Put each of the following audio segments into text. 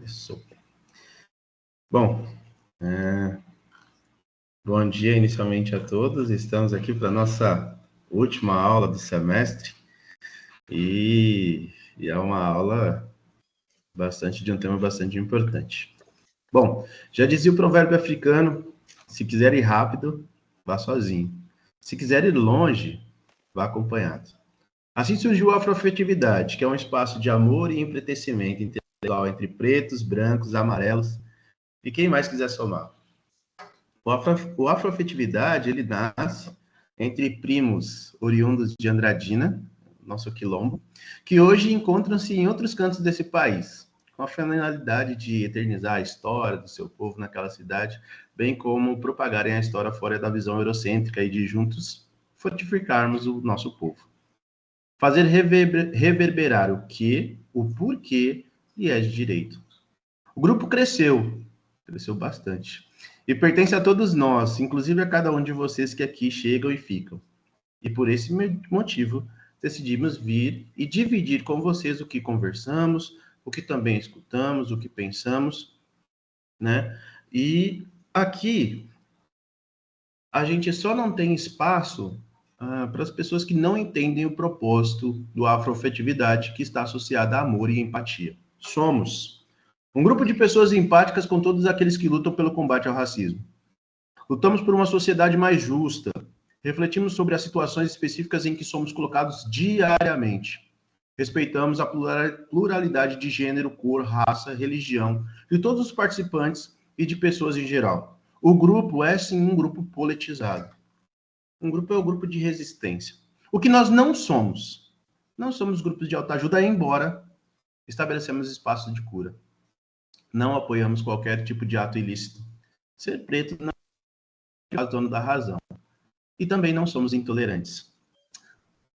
Isso. Bom, bom dia inicialmente a todos. Estamos aqui para a nossa última aula do semestre e é uma aula de um tema bastante importante. Bom, já dizia o provérbio africano, se quiser ir rápido, vá sozinho. Se quiser ir longe, vá acompanhado. Assim surgiu a afroafetividade, que é um espaço de amor e empretecimento intelectual entre pretos, brancos, amarelos e quem mais quiser somar. O afroafetividade, ele nasce entre primos oriundos de Andradina, nosso quilombo, que hoje encontram-se em outros cantos desse país, com a finalidade de eternizar a história do seu povo naquela cidade, bem como propagarem a história fora da visão eurocêntrica e de juntos fortificarmos o nosso povo. Fazer reverberar o que, o porquê e é de direito. O grupo cresceu bastante. E pertence a todos nós, inclusive a cada um de vocês que aqui chegam e ficam. E por esse motivo, decidimos vir e dividir com vocês o que conversamos, o que também escutamos, o que pensamos, né? E aqui, a gente só não tem espaço para as pessoas que não entendem o propósito do afroafetividade que está associada a amor e empatia. Somos um grupo de pessoas empáticas com todos aqueles que lutam pelo combate ao racismo. Lutamos por uma sociedade mais justa. Refletimos sobre as situações específicas em que somos colocados diariamente. Respeitamos a pluralidade de gênero, cor, raça, religião, de todos os participantes e de pessoas em geral. O grupo é, sim, um grupo politizado. Um grupo é o grupo de resistência. O que nós não somos. Não somos grupos de autoajuda, embora estabelecemos espaços de cura. Não apoiamos qualquer tipo de ato ilícito. Ser preto não é o dono da razão. E também não somos intolerantes.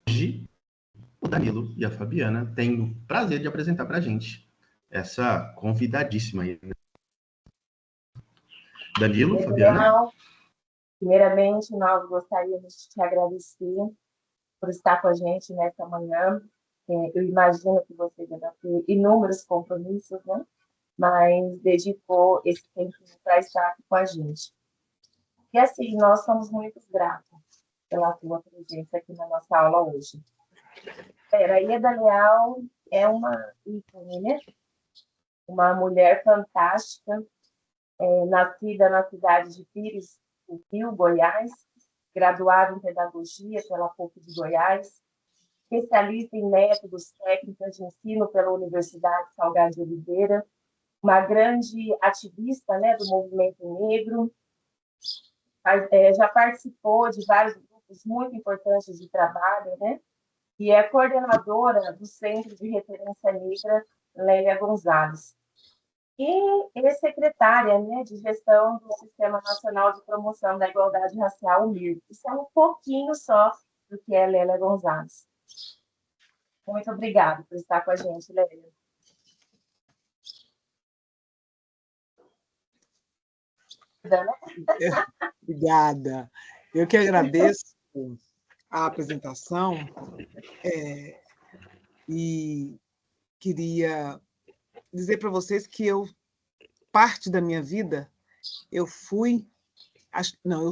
Hoje, o Danilo e a Fabiana têm o prazer de apresentar para a gente essa convidadíssima aí. Danilo, Fabiana. Primeiramente, nós gostaríamos de te agradecer por estar com a gente nessa manhã. Eu imagino que você deve ter inúmeros compromissos, né? Mas dedicou esse tempo para estar aqui com a gente. E assim, nós somos muito gratos pela tua presença aqui na nossa aula hoje. A Ieda Leal é uma ícone, né? Uma mulher fantástica, nascida na cidade de Pires do Rio, Goiás, graduada em Pedagogia pela PUC de Goiás, especialista em métodos técnicos de ensino pela Universidade Salgado de Oliveira, uma grande ativista, né, do movimento negro, já participou de vários grupos muito importantes de trabalho, né, e é coordenadora do Centro de Referência Negra Lélia Gonzalez. E é secretária, né, de gestão do Sistema Nacional de Promoção da Igualdade Racial, o MIR. Isso é um pouquinho só do que é Lélia Gonzalez. Muito obrigada por estar com a gente, Lélia. Obrigada. Eu que agradeço a apresentação e queria dizer para vocês que parte da minha vida, eu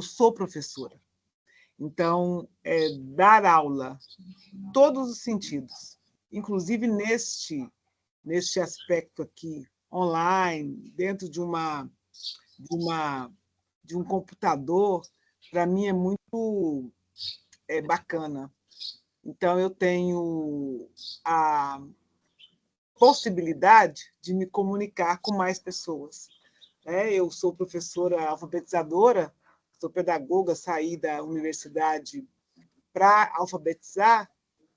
sou professora. Então, dar aula, todos os sentidos, inclusive neste aspecto aqui, online, dentro de um computador, para mim é muito bacana. Então, eu tenho a possibilidade de me comunicar com mais pessoas. Eu sou professora alfabetizadora, sou pedagoga, saí da universidade para alfabetizar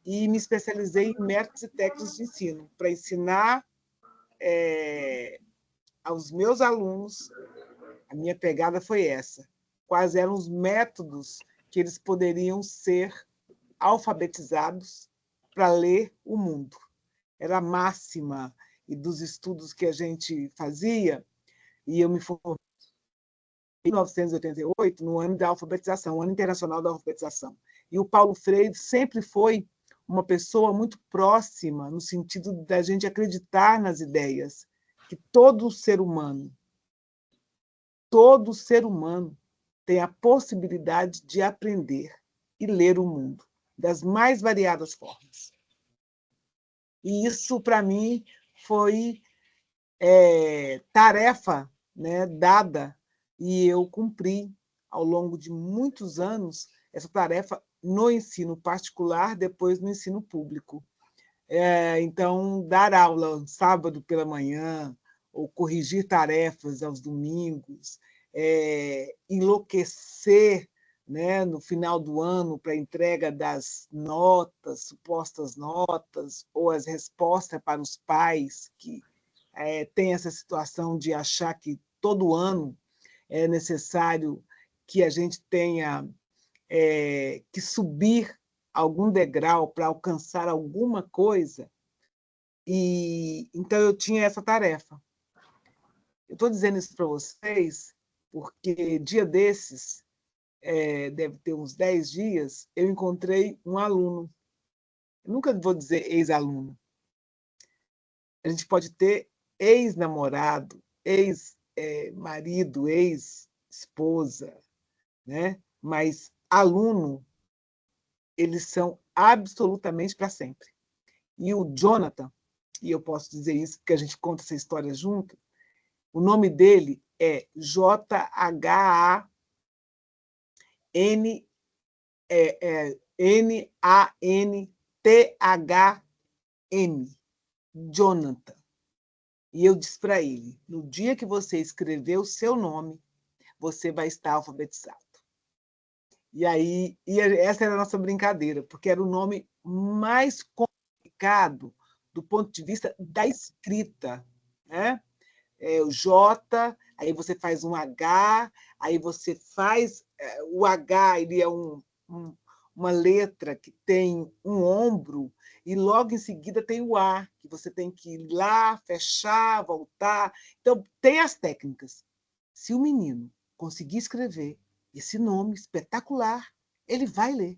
e me especializei em métodos e técnicas de ensino, para ensinar aos meus alunos. A minha pegada foi essa. Quais eram os métodos que eles poderiam ser alfabetizados para ler o mundo? Era a máxima e dos estudos que a gente fazia, e eu me formei em 1988, no ano da alfabetização, o Ano Internacional da Alfabetização. E o Paulo Freire sempre foi uma pessoa muito próxima, no sentido da gente acreditar nas ideias que todo ser humano tem a possibilidade de aprender e ler o mundo das mais variadas formas. E isso, para mim, foi tarefa, né, dada, e eu cumpri ao longo de muitos anos essa tarefa no ensino particular, depois no ensino público. Então, dar aula sábado pela manhã, ou corrigir tarefas aos domingos, enlouquecer, né, no final do ano para a entrega das notas, supostas notas, ou as respostas para os pais que têm essa situação de achar que todo ano é necessário que a gente tenha que subir algum degrau para alcançar alguma coisa. E então eu tinha essa tarefa. Eu estou dizendo isso para vocês porque dia desses, deve ter uns 10 dias, eu encontrei um aluno. Eu nunca vou dizer ex-aluno. A gente pode ter ex-namorado, ex-marido, ex-esposa, né? Mas aluno, eles são absolutamente para sempre. E o Jonathan, e eu posso dizer isso porque a gente conta essa história junto, o nome dele é Jananthan, Jonathan. E eu disse para ele, no dia que você escrever o seu nome, você vai estar alfabetizado. E aí, essa era a nossa brincadeira, porque era o nome mais complicado do ponto de vista da escrita, né? O J, aí você faz um H, aí você faz o H, ele é uma letra que tem um ombro, e logo em seguida tem o A, que você tem que ir lá, fechar, voltar. Então, tem as técnicas. Se o menino conseguir escrever esse nome espetacular, ele vai ler.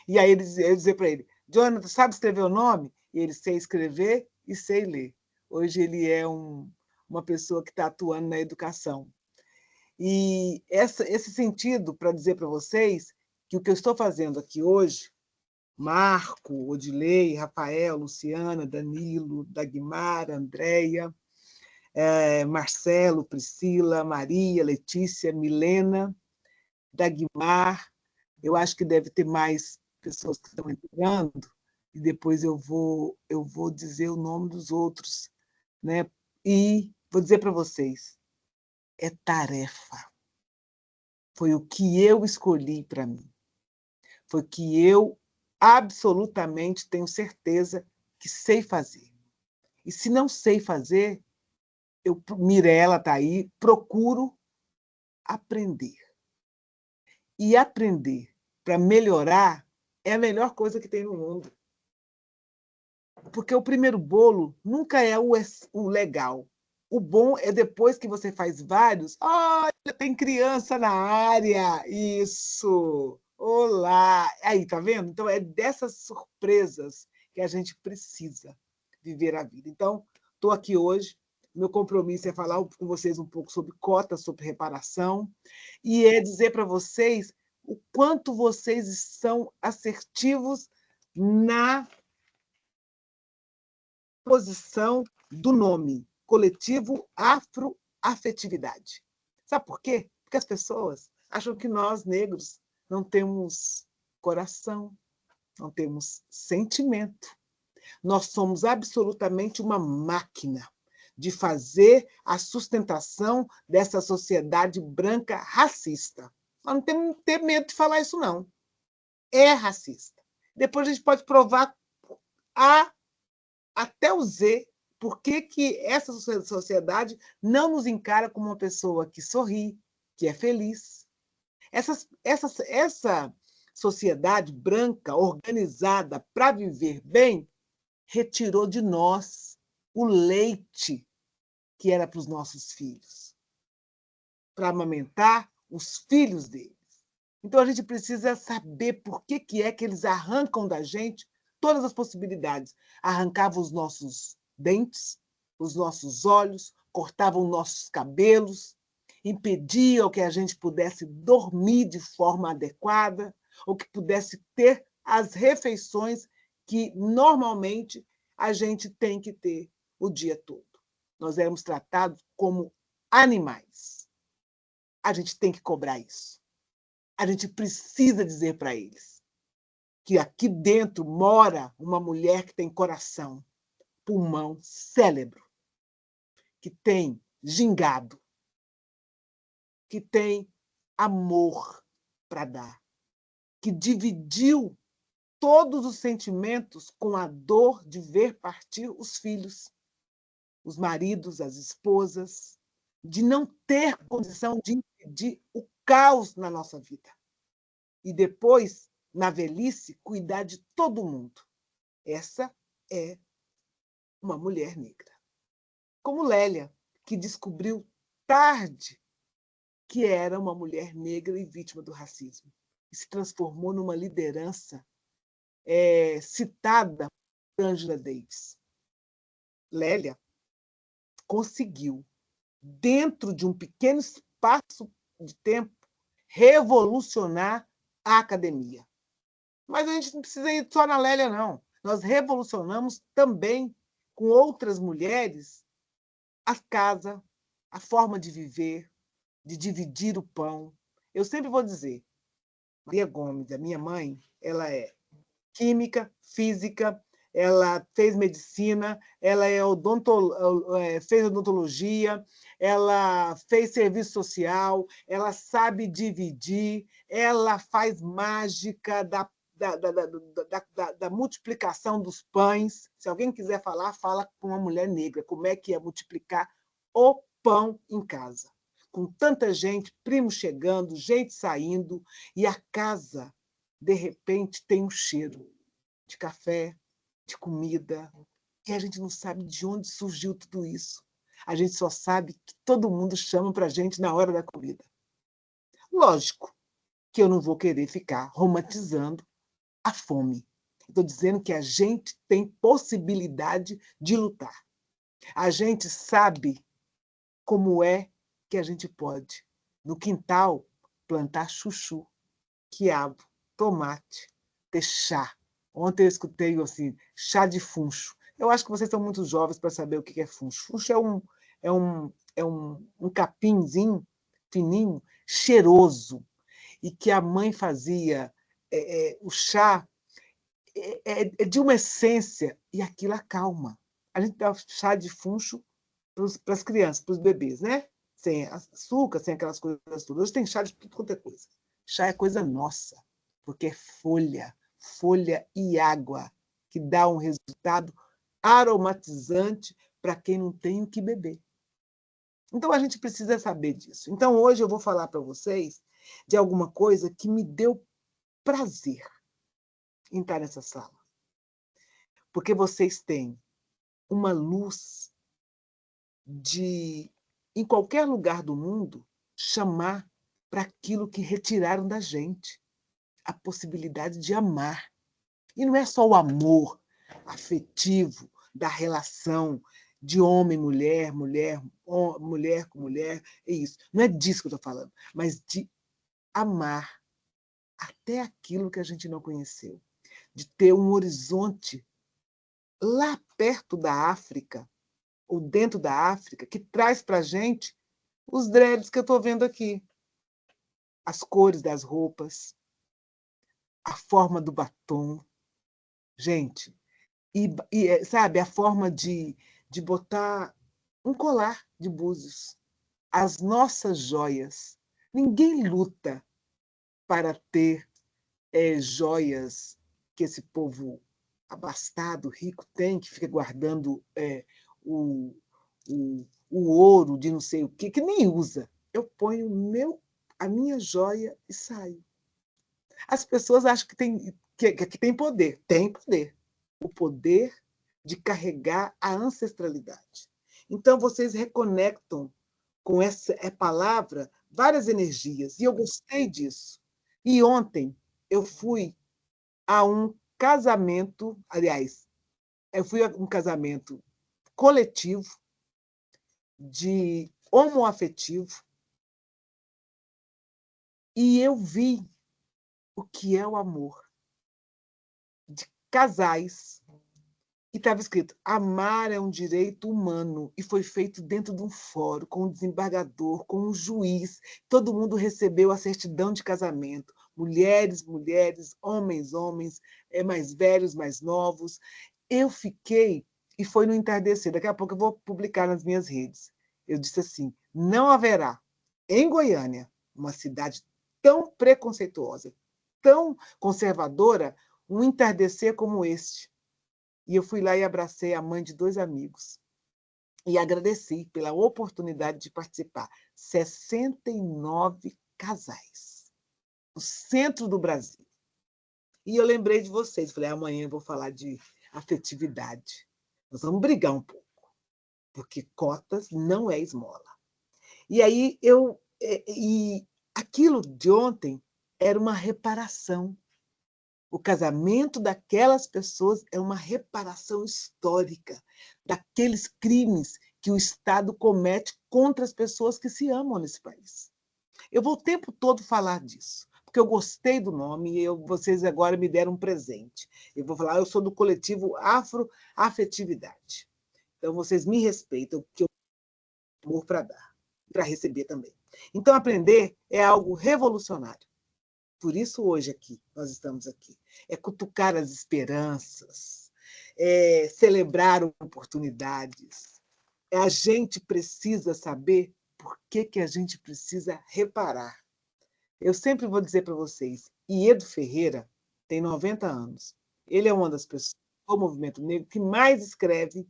E aí eu dizer para ele, Jonathan, sabe escrever o nome? E ele sei escrever e sei ler. Hoje ele é uma pessoa que está atuando na educação. E esse sentido, para dizer para vocês que o que eu estou fazendo aqui hoje, Marco, Odilei, Rafael, Luciana, Danilo, Dagmar, Andréia, Marcelo, Priscila, Maria, Letícia, Milena, Dagmar, eu acho que deve ter mais pessoas que estão entrando, e depois eu vou dizer o nome dos outros, né? E vou dizer para vocês, é tarefa. Foi o que eu escolhi para mim. Foi o que eu absolutamente tenho certeza que sei fazer. E se não sei fazer, Mirella está aí, procuro aprender. E aprender para melhorar é a melhor coisa que tem no mundo. Porque o primeiro bolo nunca é o legal. O bom é depois que você faz vários. Olha, tem criança na área. Isso. Olá. Aí, tá vendo? Então, é dessas surpresas que a gente precisa viver a vida. Então, estou aqui hoje. Meu compromisso é falar com vocês um pouco sobre cota, sobre reparação, e é dizer para vocês o quanto vocês são assertivos na posição do nome, coletivo afroafetividade. Sabe por quê? Porque as pessoas acham que nós, negros, não temos coração, não temos sentimento. Nós somos absolutamente uma máquina de fazer a sustentação dessa sociedade branca racista. Nós não temos que ter medo de falar isso, não. É racista. Depois a gente pode provar até o Z por que essa sociedade não nos encara como uma pessoa que sorri, que é feliz. Essa sociedade branca, organizada para viver bem, retirou de nós o leite que era para os nossos filhos, para amamentar os filhos deles. Então, a gente precisa saber por que é que eles arrancam da gente todas as possibilidades. Arrancavam os nossos dentes, os nossos olhos, cortavam nossos cabelos, impediam que a gente pudesse dormir de forma adequada, ou que pudesse ter as refeições que normalmente a gente tem que ter o dia todo. Nós éramos tratados como animais. A gente tem que cobrar isso. A gente precisa dizer para eles que aqui dentro mora uma mulher que tem coração, pulmão, cérebro, que tem gingado, que tem amor para dar, que dividiu todos os sentimentos com a dor de ver partir os filhos, os maridos, as esposas, de não ter condição de impedir o caos na nossa vida. E depois, na velhice, cuidar de todo mundo. Essa é uma mulher negra. Como Lélia, que descobriu tarde que era uma mulher negra e vítima do racismo. E se transformou numa liderança citada por Angela Davis. Lélia conseguiu, dentro de um pequeno espaço de tempo, revolucionar a academia. Mas a gente não precisa ir só na Lélia, não. Nós revolucionamos também com outras mulheres a casa, a forma de viver, de dividir o pão. Eu sempre vou dizer, Maria Gomes, a minha mãe, ela é química, física, ela fez medicina, ela fez odontologia, ela fez serviço social, ela sabe dividir, ela faz mágica da multiplicação dos pães. Se alguém quiser falar, fala com uma mulher negra, como é que é multiplicar o pão em casa. Com tanta gente, primos chegando, gente saindo, e a casa, de repente, tem um cheiro de café, de comida, e a gente não sabe de onde surgiu tudo isso. A gente só sabe que todo mundo chama para a gente na hora da comida. Lógico que eu não vou querer ficar romantizando a fome. Estou dizendo que a gente tem possibilidade de lutar. A gente sabe como é que a gente pode, no quintal, plantar chuchu, quiabo, tomate, ter chá. Ontem eu escutei assim, chá de funcho. Eu acho que vocês são muito jovens para saber o que é funcho. Funcho é um capinzinho fininho, cheiroso, e que a mãe fazia o chá de uma essência, e aquilo acalma. A gente dá chá de funcho para as crianças, para os bebês, né? Sem açúcar, sem aquelas coisas todas. Hoje tem chá de tudo quanto é coisa. Chá é coisa nossa, porque é folha e água, que dá um resultado aromatizante para quem não tem o que beber. Então, a gente precisa saber disso. Então, hoje eu vou falar para vocês de alguma coisa que me deu prazer em estar nessa sala. Porque vocês têm uma luz de, em qualquer lugar do mundo, chamar para aquilo que retiraram da gente, a possibilidade de amar. E não é só o amor afetivo da relação de homem, mulher, mulher com mulher, é isso. Não é disso que eu estou falando, mas de amar até aquilo que a gente não conheceu, de ter um horizonte lá perto da África, ou dentro da África, que traz para a gente os dreads que eu estou vendo aqui, as cores das roupas, a forma do batom. Gente, sabe, a forma de botar um colar de búzios, as nossas joias. Ninguém luta para ter joias que esse povo abastado, rico, tem, que fica guardando o, o ouro de não sei o quê, que nem usa. Eu ponho a minha joia e saio. As pessoas acham que tem poder. Tem poder. O poder de carregar a ancestralidade. Então, vocês reconectam com essa palavra várias energias, e eu gostei disso. E ontem eu fui a um casamento, aliás, eu fui a um casamento coletivo de homoafetivo, e eu vi o que é o amor de casais. E estava escrito: amar é um direito humano, e foi feito dentro de um fórum, com um desembargador, com um juiz. Todo mundo recebeu a certidão de casamento. Mulheres, mulheres, homens, homens, mais velhos, mais novos. Eu fiquei, e foi no entardecer, daqui a pouco eu vou publicar nas minhas redes. Eu disse assim: não haverá, em Goiânia, uma cidade tão preconceituosa, tão conservadora, um entardecer como este. E eu fui lá e abracei a mãe de 2 amigos e agradeci pela oportunidade de participar. 69 casais, no centro do Brasil. E eu lembrei de vocês, falei: amanhã eu vou falar de afetividade. Nós vamos brigar um pouco, porque cotas não é esmola. E aí e aquilo de ontem era uma reparação. O casamento daquelas pessoas é uma reparação histórica daqueles crimes que o Estado comete contra as pessoas que se amam nesse país. Eu vou o tempo todo falar disso, porque eu gostei do nome e vocês agora me deram um presente. Eu vou falar: eu sou do coletivo Afroafetividade. Então, vocês me respeitam, porque eu tenho amor para dar, para receber também. Então, aprender é algo revolucionário. Por isso, hoje, nós estamos aqui. É cutucar as esperanças, é celebrar oportunidades. A gente precisa saber por que a gente precisa reparar. Eu sempre vou dizer para vocês: Iedo Ferreira tem 90 anos. Ele é uma das pessoas do movimento negro que mais escreve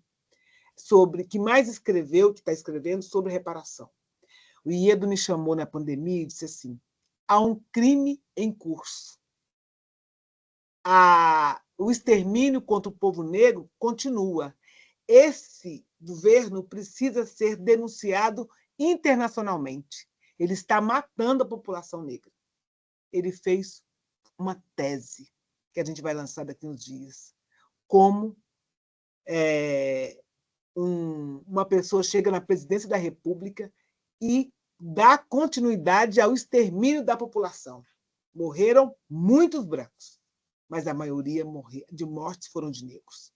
que mais escreveu, que está escrevendo sobre reparação. O Iedo me chamou na pandemia e disse assim: há um crime em curso. O extermínio contra o povo negro continua. Esse governo precisa ser denunciado internacionalmente. Ele está matando a população negra. Ele fez uma tese que a gente vai lançar daqui uns dias. Como uma pessoa chega na presidência da República e dá continuidade ao extermínio da população. Morreram muitos brancos, mas a maioria de mortes foram de negros.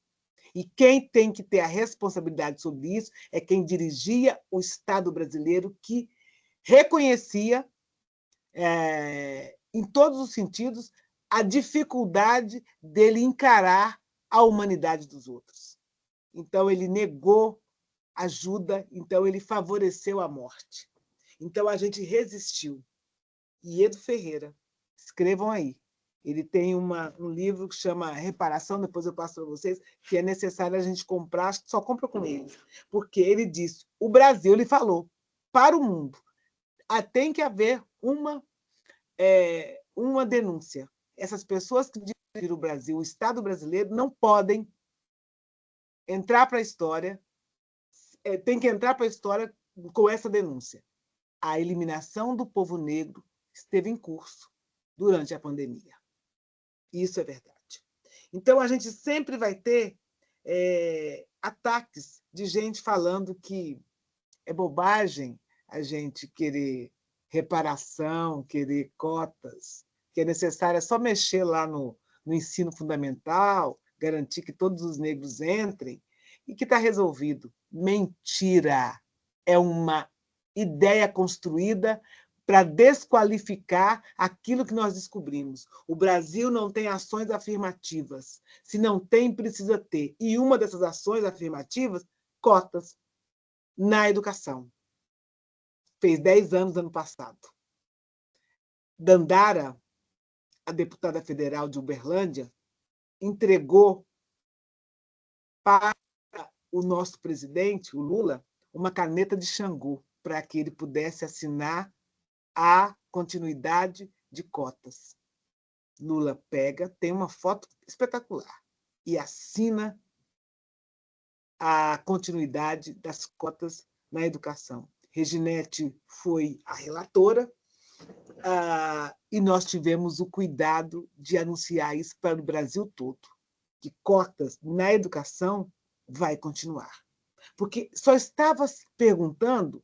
E quem tem que ter a responsabilidade sobre isso é quem dirigia o Estado brasileiro, que reconhecia, em todos os sentidos, a dificuldade dele encarar a humanidade dos outros. Então, ele negou ajuda, então ele favoreceu a morte. Então, a gente resistiu. Iedo Ferreira, escrevam aí. Ele tem um livro que chama Reparação, depois eu passo para vocês, que é necessário a gente comprar, só compra com ele. Porque ele disse: o Brasil, ele falou, para o mundo, tem que haver uma denúncia. Essas pessoas que dirigiram o Brasil, o Estado brasileiro, não podem entrar para a história, tem que entrar para a história com essa denúncia. A eliminação do povo negro esteve em curso durante a pandemia. Isso é verdade. Então, a gente sempre vai ter ataques de gente falando que é bobagem a gente querer reparação, querer cotas, que é necessário só mexer lá no ensino fundamental, garantir que todos os negros entrem, e que está resolvido. Mentira! É uma ideia construída para desqualificar aquilo que nós descobrimos. O Brasil não tem ações afirmativas. Se não tem, precisa ter. E uma dessas ações afirmativas, cotas na educação. Fez 10 anos ano passado. Dandara, a deputada federal de Uberlândia, entregou para o nosso presidente, o Lula, uma caneta de Xangô, para que ele pudesse assinar a continuidade de cotas. Lula pega, tem uma foto espetacular, e assina a continuidade das cotas na educação. Reginete foi a relatora, e nós tivemos o cuidado de anunciar isso para o Brasil todo, que cotas na educação vai continuar. porque só estava se perguntando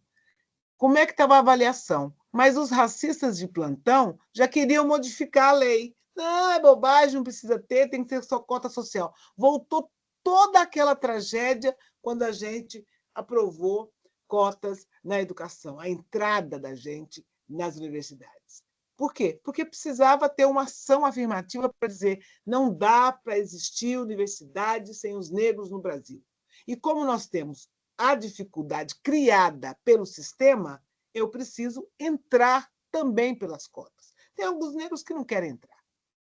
como é que estava a avaliação, mas os racistas de plantão já queriam modificar a lei. Não, é bobagem, não precisa ter, tem que ter só cota social. Voltou toda aquela tragédia quando a gente aprovou cotas na educação, a entrada da gente nas universidades. Por quê? Porque precisava ter uma ação afirmativa para dizer não dá para existir universidade sem os negros no Brasil. E como nós temos a dificuldade criada pelo sistema, eu preciso entrar também pelas cotas. Tem alguns negros que não querem entrar.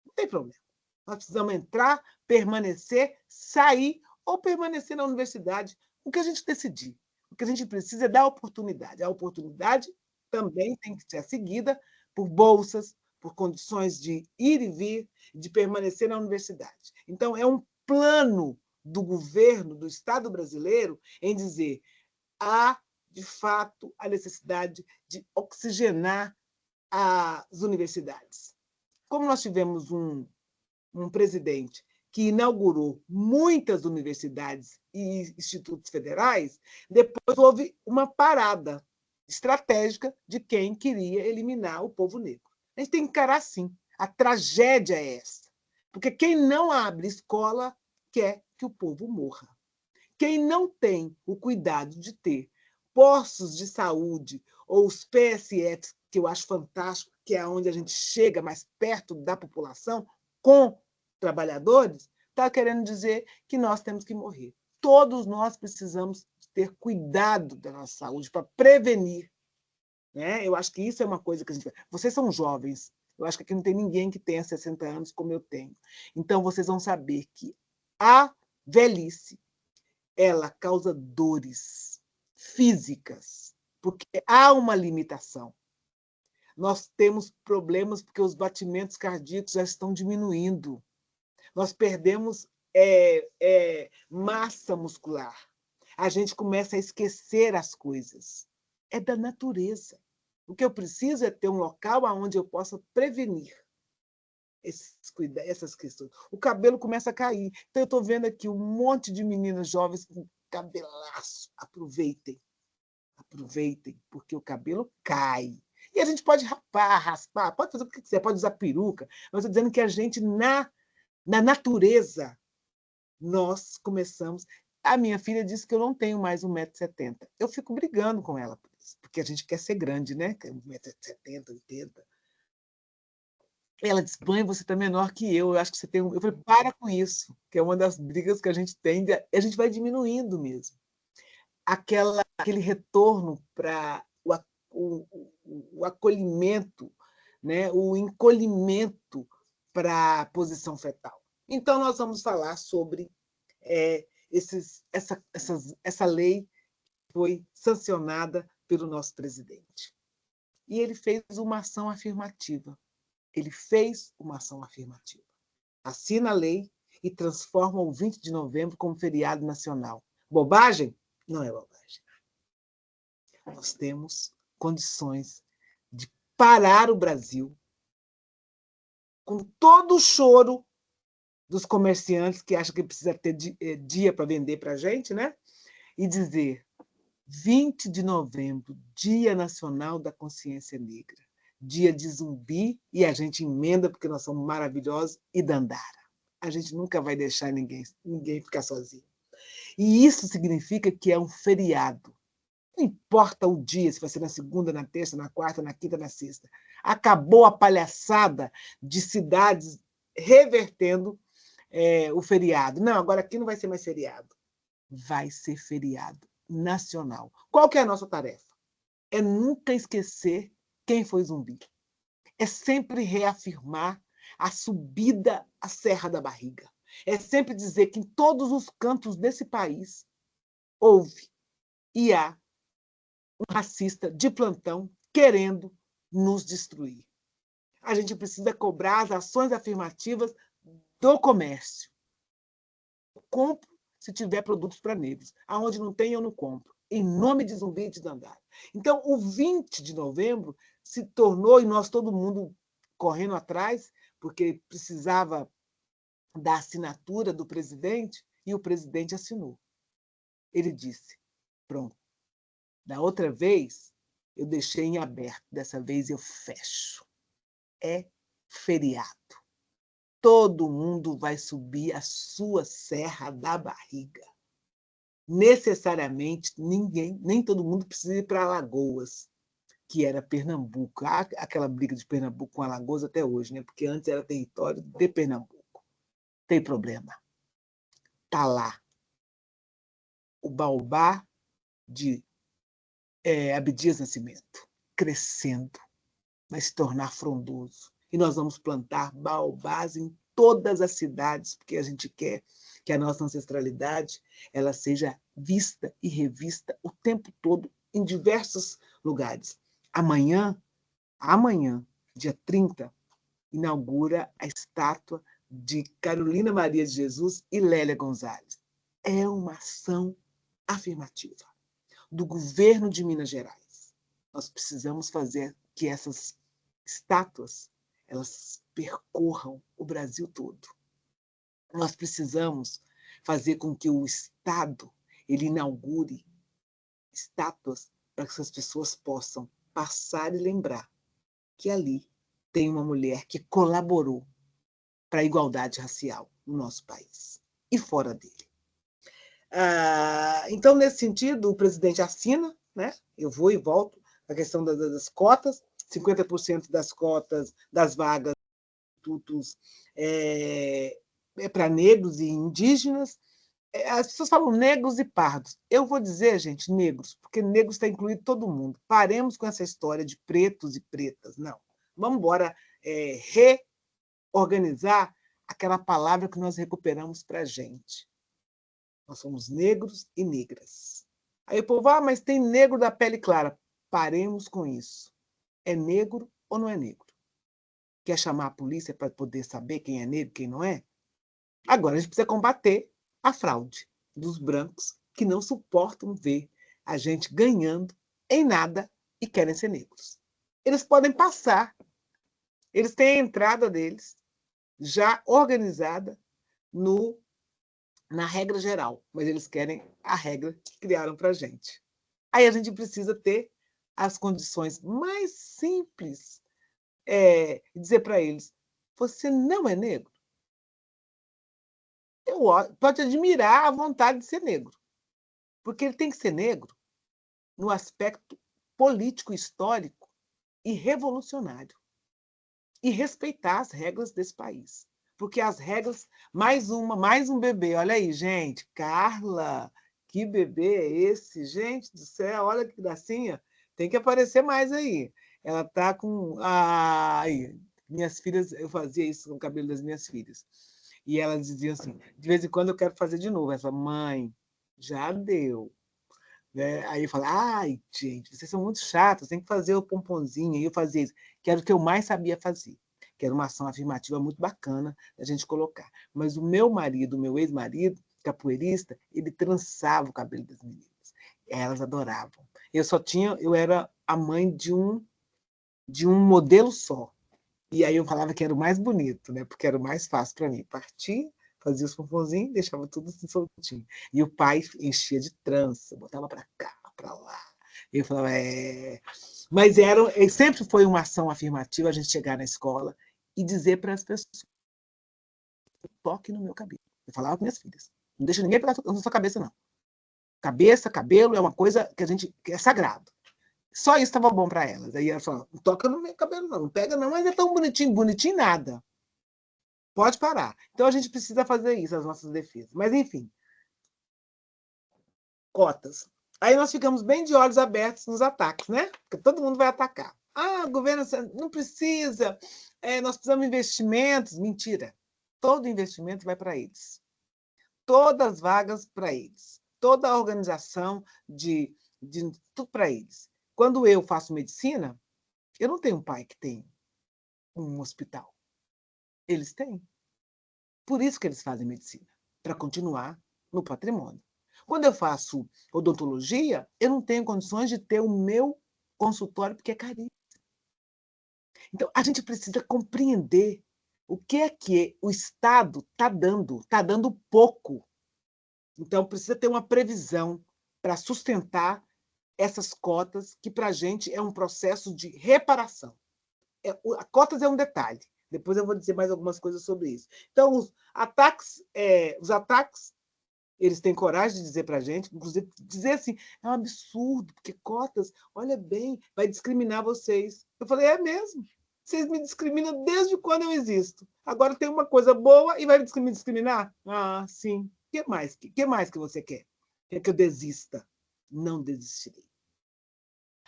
Não tem problema. Nós precisamos entrar, permanecer, sair ou permanecer na universidade. O que a gente decidir. O que a gente precisa é dar oportunidade. A oportunidade também tem que ser seguida por bolsas, por condições de ir e vir, de permanecer na universidade. Então, é um plano do governo, do Estado brasileiro, em dizer há, de fato, a necessidade de oxigenar as universidades. Como nós tivemos um presidente que inaugurou muitas universidades e institutos federais, depois houve uma parada estratégica de quem queria eliminar o povo negro. A gente tem que encarar assim. A tragédia é essa. Porque quem não abre escola quer que o povo morra. Quem não tem o cuidado de ter postos de saúde ou os PSFs, que eu acho fantástico, que é onde a gente chega mais perto da população, com trabalhadores, está querendo dizer que nós temos que morrer. Todos nós precisamos ter cuidado da nossa saúde para prevenir. Né? Eu acho que isso é uma coisa que a gente... Vocês são jovens. Eu acho que aqui não tem ninguém que tenha 60 anos como eu tenho. Então, vocês vão saber que a velhice ela causa dores físicas, porque há uma limitação. Nós temos problemas porque os batimentos cardíacos já estão diminuindo. Nós perdemos massa muscular. A gente começa a esquecer as coisas. É da natureza. O que eu preciso é ter um local onde eu possa prevenir essas questões. O cabelo começa a cair. Então, eu estou vendo aqui um monte de meninas jovens com cabelaço. Aproveitem. Aproveitem, porque o cabelo cai. E a gente pode rapar, raspar, pode fazer o que quiser, pode usar peruca. Mas estou dizendo que a gente, na natureza, nós começamos... A minha filha disse que eu não tenho mais 1,70 m. Eu fico brigando com ela, porque a gente quer ser grande, né? 1,70 m, 80. Ela disse, mãe, você está menor que eu acho que você tem... Eu falei, para com isso, que é uma das brigas que a gente tem, a gente vai diminuindo mesmo. Aquele retorno para o acolhimento, né? O encolhimento para a posição fetal. Então, nós vamos falar sobre essa lei que foi sancionada pelo nosso presidente. E ele fez uma ação afirmativa. Ele fez uma ação afirmativa. Assina a lei e transforma o 20 de novembro como feriado nacional. Bobagem? Não é bobagem. Nós temos condições de parar o Brasil com todo o choro dos comerciantes que acham que precisa ter dia para vender para a gente, né? E dizer 20 de novembro, Dia Nacional da Consciência Negra. Dia de Zumbi, e a gente emenda, porque nós somos maravilhosos, e Dandara. A gente nunca vai deixar ninguém ficar sozinho. E isso significa que é um feriado. Não importa o dia, se vai ser na segunda, na terça, na quarta, na quinta, na sexta. Acabou a palhaçada de cidades revertendo o feriado. Não, agora aqui não vai ser mais feriado. Vai ser feriado nacional. Qual que é a nossa tarefa? É nunca esquecer quem foi Zumbi. É sempre reafirmar a subida à Serra da Barriga. É sempre dizer que em todos os cantos desse país houve e há um racista de plantão querendo nos destruir. A gente precisa cobrar as ações afirmativas do comércio. Eu compro se tiver produtos para negros. Aonde não tem, eu não compro. Em nome de Zumbi e de Dandara. Então, o 20 de novembro se tornou, e nós todo mundo correndo atrás, porque precisava da assinatura do presidente, e o presidente assinou. Ele disse: pronto, da outra vez eu deixei em aberto, dessa vez eu fecho. É feriado. Todo mundo vai subir a sua serra da barriga. Necessariamente, nem todo mundo precisa ir para Alagoas, que era Pernambuco. Há aquela briga de Pernambuco com Alagoas até hoje, né? Porque antes era território de Pernambuco. Tem problema. Está lá o baobá de Abdias Nascimento, crescendo, vai se tornar frondoso. E nós vamos plantar baobás em todas as cidades, porque a gente quer que a nossa ancestralidade ela seja vista e revista o tempo todo, em diversos lugares. Amanhã, dia 30, inaugura a estátua de Carolina Maria de Jesus e Lélia Gonzalez. É uma ação afirmativa do governo de Minas Gerais. Nós precisamos fazer que essas estátuas elas percorram o Brasil todo. Nós precisamos fazer com que o Estado ele inaugure estátuas para que essas pessoas possam passar e lembrar que ali tem uma mulher que colaborou para a igualdade racial no nosso país e fora dele. Então, nesse sentido, o presidente assina, né? Eu vou e volto, a questão das cotas, 50% das cotas das vagas institutos para negros e indígenas. As pessoas falam negros e pardos. Eu vou dizer, gente, negros, porque negros está incluído todo mundo. Paremos com essa história de pretos e pretas. Não. Vamos embora reorganizar aquela palavra que nós recuperamos para a gente. Nós somos negros e negras. Aí o povo, mas tem negro da pele clara. Paremos com isso. É negro ou não é negro? Quer chamar a polícia para poder saber quem é negro e quem não é? Agora a gente precisa combater a fraude dos brancos que não suportam ver a gente ganhando em nada e querem ser negros. Eles podem passar, eles têm a entrada deles já organizada na regra geral, mas eles querem a regra que criaram para a gente. Aí a gente precisa ter as condições mais simples, dizer para eles, você não é negro? Pode admirar a vontade de ser negro, porque ele tem que ser negro no aspecto político, histórico e revolucionário, e respeitar as regras desse país. Porque as regras, mais um bebê. Olha aí, gente, Carla, que bebê é esse? Gente do céu, olha que gracinha. Tem que aparecer mais aí. Ela está com... Aí, minhas filhas, eu fazia isso com o cabelo das minhas filhas. E elas diziam assim, de vez em quando eu quero fazer de novo. Ela fala, mãe, já deu. Né? Aí eu falo, ai, gente, vocês são muito chatos, tem que fazer o pomponzinho. E eu fazia isso, que era o que eu mais sabia fazer, que era uma ação afirmativa muito bacana da gente colocar. Mas o meu ex-marido, capoeirista, ele trançava o cabelo das meninas. Elas adoravam. Eu era a mãe de um modelo só. E aí eu falava que era o mais bonito, né? Porque era o mais fácil para mim. Partia, fazia os pomponzinhos, deixava tudo assim soltinho. E o pai enchia de trança, botava para cá, para lá. E eu falava, Mas sempre foi uma ação afirmativa a gente chegar na escola e dizer para as pessoas, toque no meu cabelo. Eu falava com minhas filhas, não deixa ninguém pegar na sua cabeça, não. Cabeça, cabelo é uma coisa que é sagrado. Só isso estava bom para elas. Aí ela falou, não toca no meu cabelo, não pega não, mas é tão bonitinho, bonitinho nada. Pode parar. Então a gente precisa fazer isso, as nossas defesas. Mas, enfim, cotas. Aí nós ficamos bem de olhos abertos nos ataques, né? Porque todo mundo vai atacar. O governo não precisa, nós precisamos de investimentos. Mentira. Todo investimento vai para eles. Todas as vagas para eles. Toda a organização de tudo para eles. Quando eu faço medicina, eu não tenho um pai que tem um hospital. Eles têm. Por isso que eles fazem medicina, para continuar no patrimônio. Quando eu faço odontologia, eu não tenho condições de ter o meu consultório, porque é caríssimo. Então, a gente precisa compreender o que é que o Estado está dando. Está dando pouco. Então, precisa ter uma previsão para sustentar essas cotas, que para a gente é um processo de reparação. A cotas é um detalhe. Depois eu vou dizer mais algumas coisas sobre isso. Então, os ataques, eles têm coragem de dizer para a gente, inclusive dizer assim, é um absurdo, porque cotas, olha bem, vai discriminar vocês. Eu falei, é mesmo. Vocês me discriminam desde quando eu existo. Agora tem uma coisa boa e vai me discriminar? Ah, sim. O que mais? Que mais que você quer? Quer que eu desista? Não desistirei.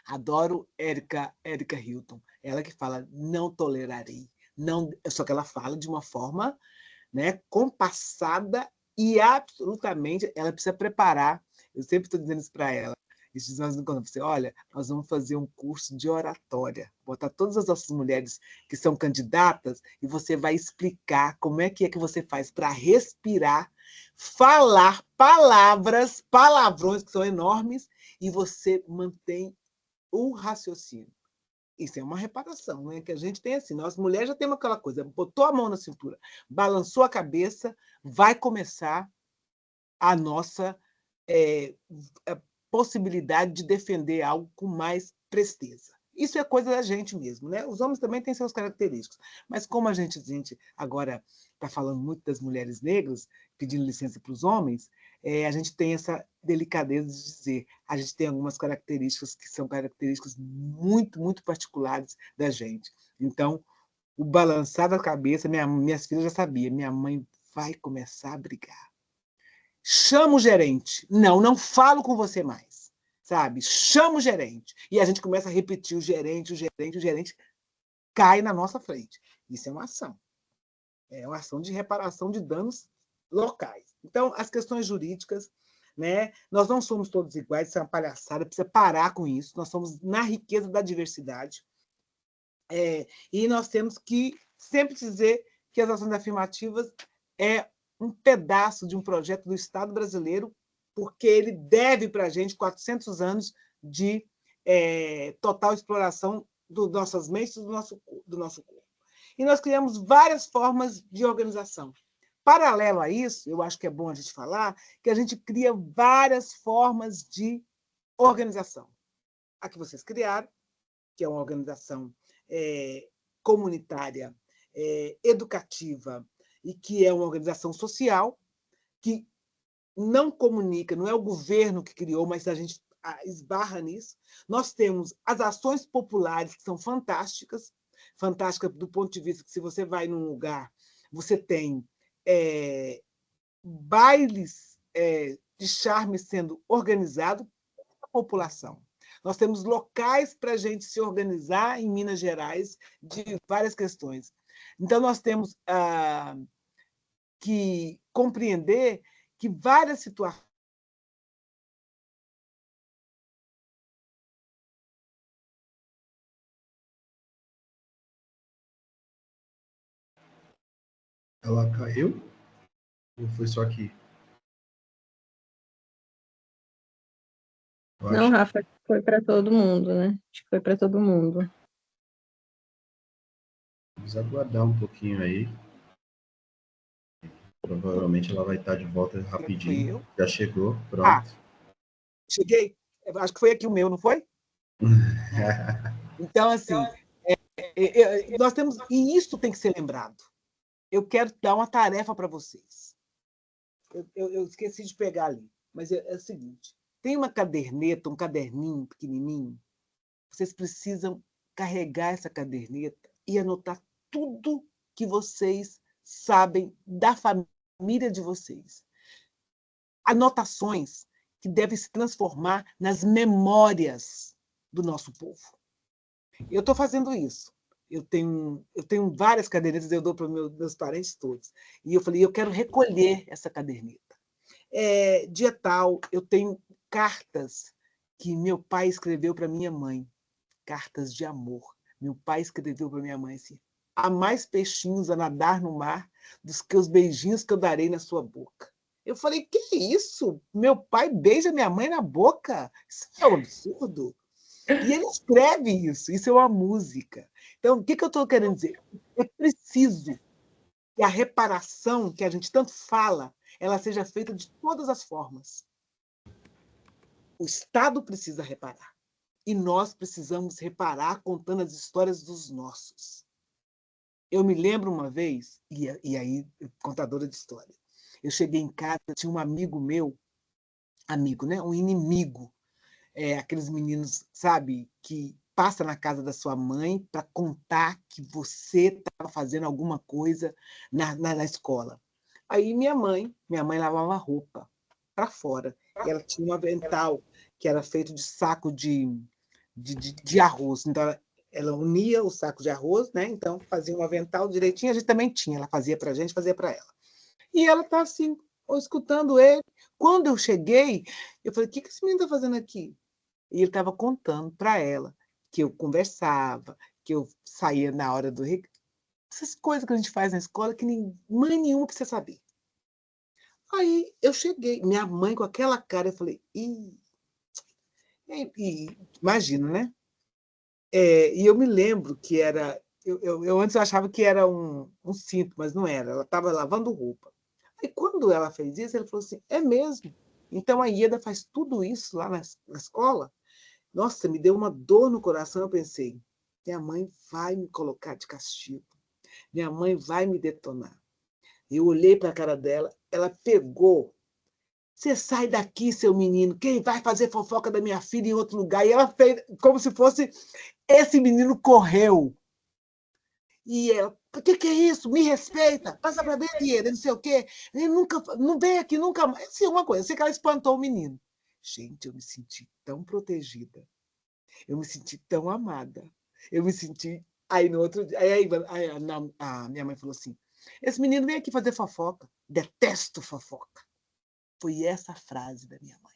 Adoro Érica Hilton. Ela que fala, não tolerarei. Não, só que ela fala de uma forma, né, compassada e absolutamente, ela precisa preparar. Eu sempre estou dizendo isso para ela. Esses anos quando você, olha, nós vamos fazer um curso de oratória, botar todas as nossas mulheres que são candidatas e você vai explicar como é que você faz para respirar, falar palavrões que são enormes e você mantém o raciocínio. Isso é uma reparação, né? Que a gente tem assim. Nós mulheres já temos aquela coisa, botou a mão na cintura, balançou a cabeça, vai começar a nossa a possibilidade de defender algo com mais presteza. Isso é coisa da gente mesmo, né? Os homens também têm suas características, mas como a gente agora está falando muito das mulheres negras, pedindo licença para os homens, a gente tem essa delicadeza de dizer, a gente tem algumas características que são características muito, muito particulares da gente. Então, o balançar da cabeça, minhas filhas já sabiam, minha mãe vai começar a brigar. Chama o gerente. Não, não falo com você mais. Sabe? Chama o gerente. E a gente começa a repetir o gerente cai na nossa frente. Isso é uma ação. É uma ação de reparação de danos locais. Então, as questões jurídicas, né? Nós não somos todos iguais, isso é uma palhaçada, precisa parar com isso. Nós somos na riqueza da diversidade. E nós temos que sempre dizer que as ações afirmativas é um pedaço de um projeto do Estado brasileiro, porque ele deve para a gente 400 anos de total exploração das nossas mentes e do nosso corpo. E nós criamos várias formas de organização. Paralelo a isso, eu acho que é bom a gente falar que a gente cria várias formas de organização. A que vocês criaram, que é uma organização comunitária, educativa, e que é uma organização social, que não comunica, não é o governo que criou, mas a gente esbarra nisso. Nós temos as ações populares, que são fantásticas do ponto de vista que, se você vai num lugar, você tem bailes de charme sendo organizado pela população. Nós temos locais para a gente se organizar em Minas Gerais de várias questões. Então, nós temos que compreender que várias situações. Ela caiu? Ou foi só aqui? Não, Rafa, foi para todo mundo, né? Acho que foi para todo mundo. Vamos aguardar um pouquinho aí. Provavelmente ela vai estar de volta rapidinho. Já chegou, pronto. Cheguei. Acho que foi aqui o meu, não foi? Então, assim, nós temos... E isso tem que ser lembrado. Eu quero dar uma tarefa para vocês. Eu esqueci de pegar ali, mas é o seguinte. Tem uma caderneta, um caderninho pequenininho. Vocês precisam carregar essa caderneta e anotar tudo que vocês sabem da família de vocês. Anotações que devem se transformar nas memórias do nosso povo. Eu estou fazendo isso. Eu tenho várias cadernetas, eu dou para meus parentes todos. E eu falei, eu quero recolher essa caderneta. Dia tal, eu tenho cartas que meu pai escreveu para minha mãe. Cartas de amor. Meu pai escreveu para minha mãe assim: há mais peixinhos a nadar no mar do que os beijinhos que eu darei na sua boca. Eu falei, que isso? Meu pai beija minha mãe na boca? Isso é um absurdo. E ele escreve isso é uma música. Então, o que eu estou querendo dizer? É preciso que a reparação que a gente tanto fala, ela seja feita de todas as formas. O Estado precisa reparar. E nós precisamos reparar contando as histórias dos nossos. Eu me lembro uma vez, e aí, contadora de história, eu cheguei em casa, tinha um amigo meu, amigo, né? Um inimigo, aqueles meninos, sabe, que passa na casa da sua mãe para contar que você estava fazendo alguma coisa na escola. Aí minha mãe lavava roupa para fora, e ela tinha um avental que era feito de saco de arroz. Então, ela unia o saco de arroz, né? Então, fazia um avental direitinho, a gente também tinha, ela fazia para a gente, fazia para ela. E ela está assim, escutando ele. Quando eu cheguei, eu falei, o que esse menino está fazendo aqui? E ele estava contando para ela que eu conversava, que eu saía na hora do recreio. Essas coisas que a gente faz na escola que mãe nenhuma precisa saber. Aí eu cheguei, minha mãe com aquela cara, eu falei, imagina, né? E eu me lembro que era. Eu antes eu achava que era um cinto, mas não era. Ela estava lavando roupa. Aí, quando ela fez isso, ele falou assim: é mesmo? Então a Ieda faz tudo isso lá na escola? Nossa, me deu uma dor no coração. Eu pensei: minha mãe vai me colocar de castigo. Minha mãe vai me detonar. Eu olhei para a cara dela, ela pegou. Você sai daqui, seu menino. Quem vai fazer fofoca da minha filha em outro lugar? E ela fez como se fosse. Esse menino correu. E ela, o que é isso? Me respeita, passa para ver, Ieda, não sei o quê. Ele nunca, não vem aqui nunca mais. Sim, uma coisa, sei que ela espantou o menino. Gente, eu me senti tão protegida. Eu me senti tão amada. Eu me senti. Aí no outro dia, a minha mãe falou assim: esse menino vem aqui fazer fofoca. Detesto fofoca. Foi essa a frase da minha mãe.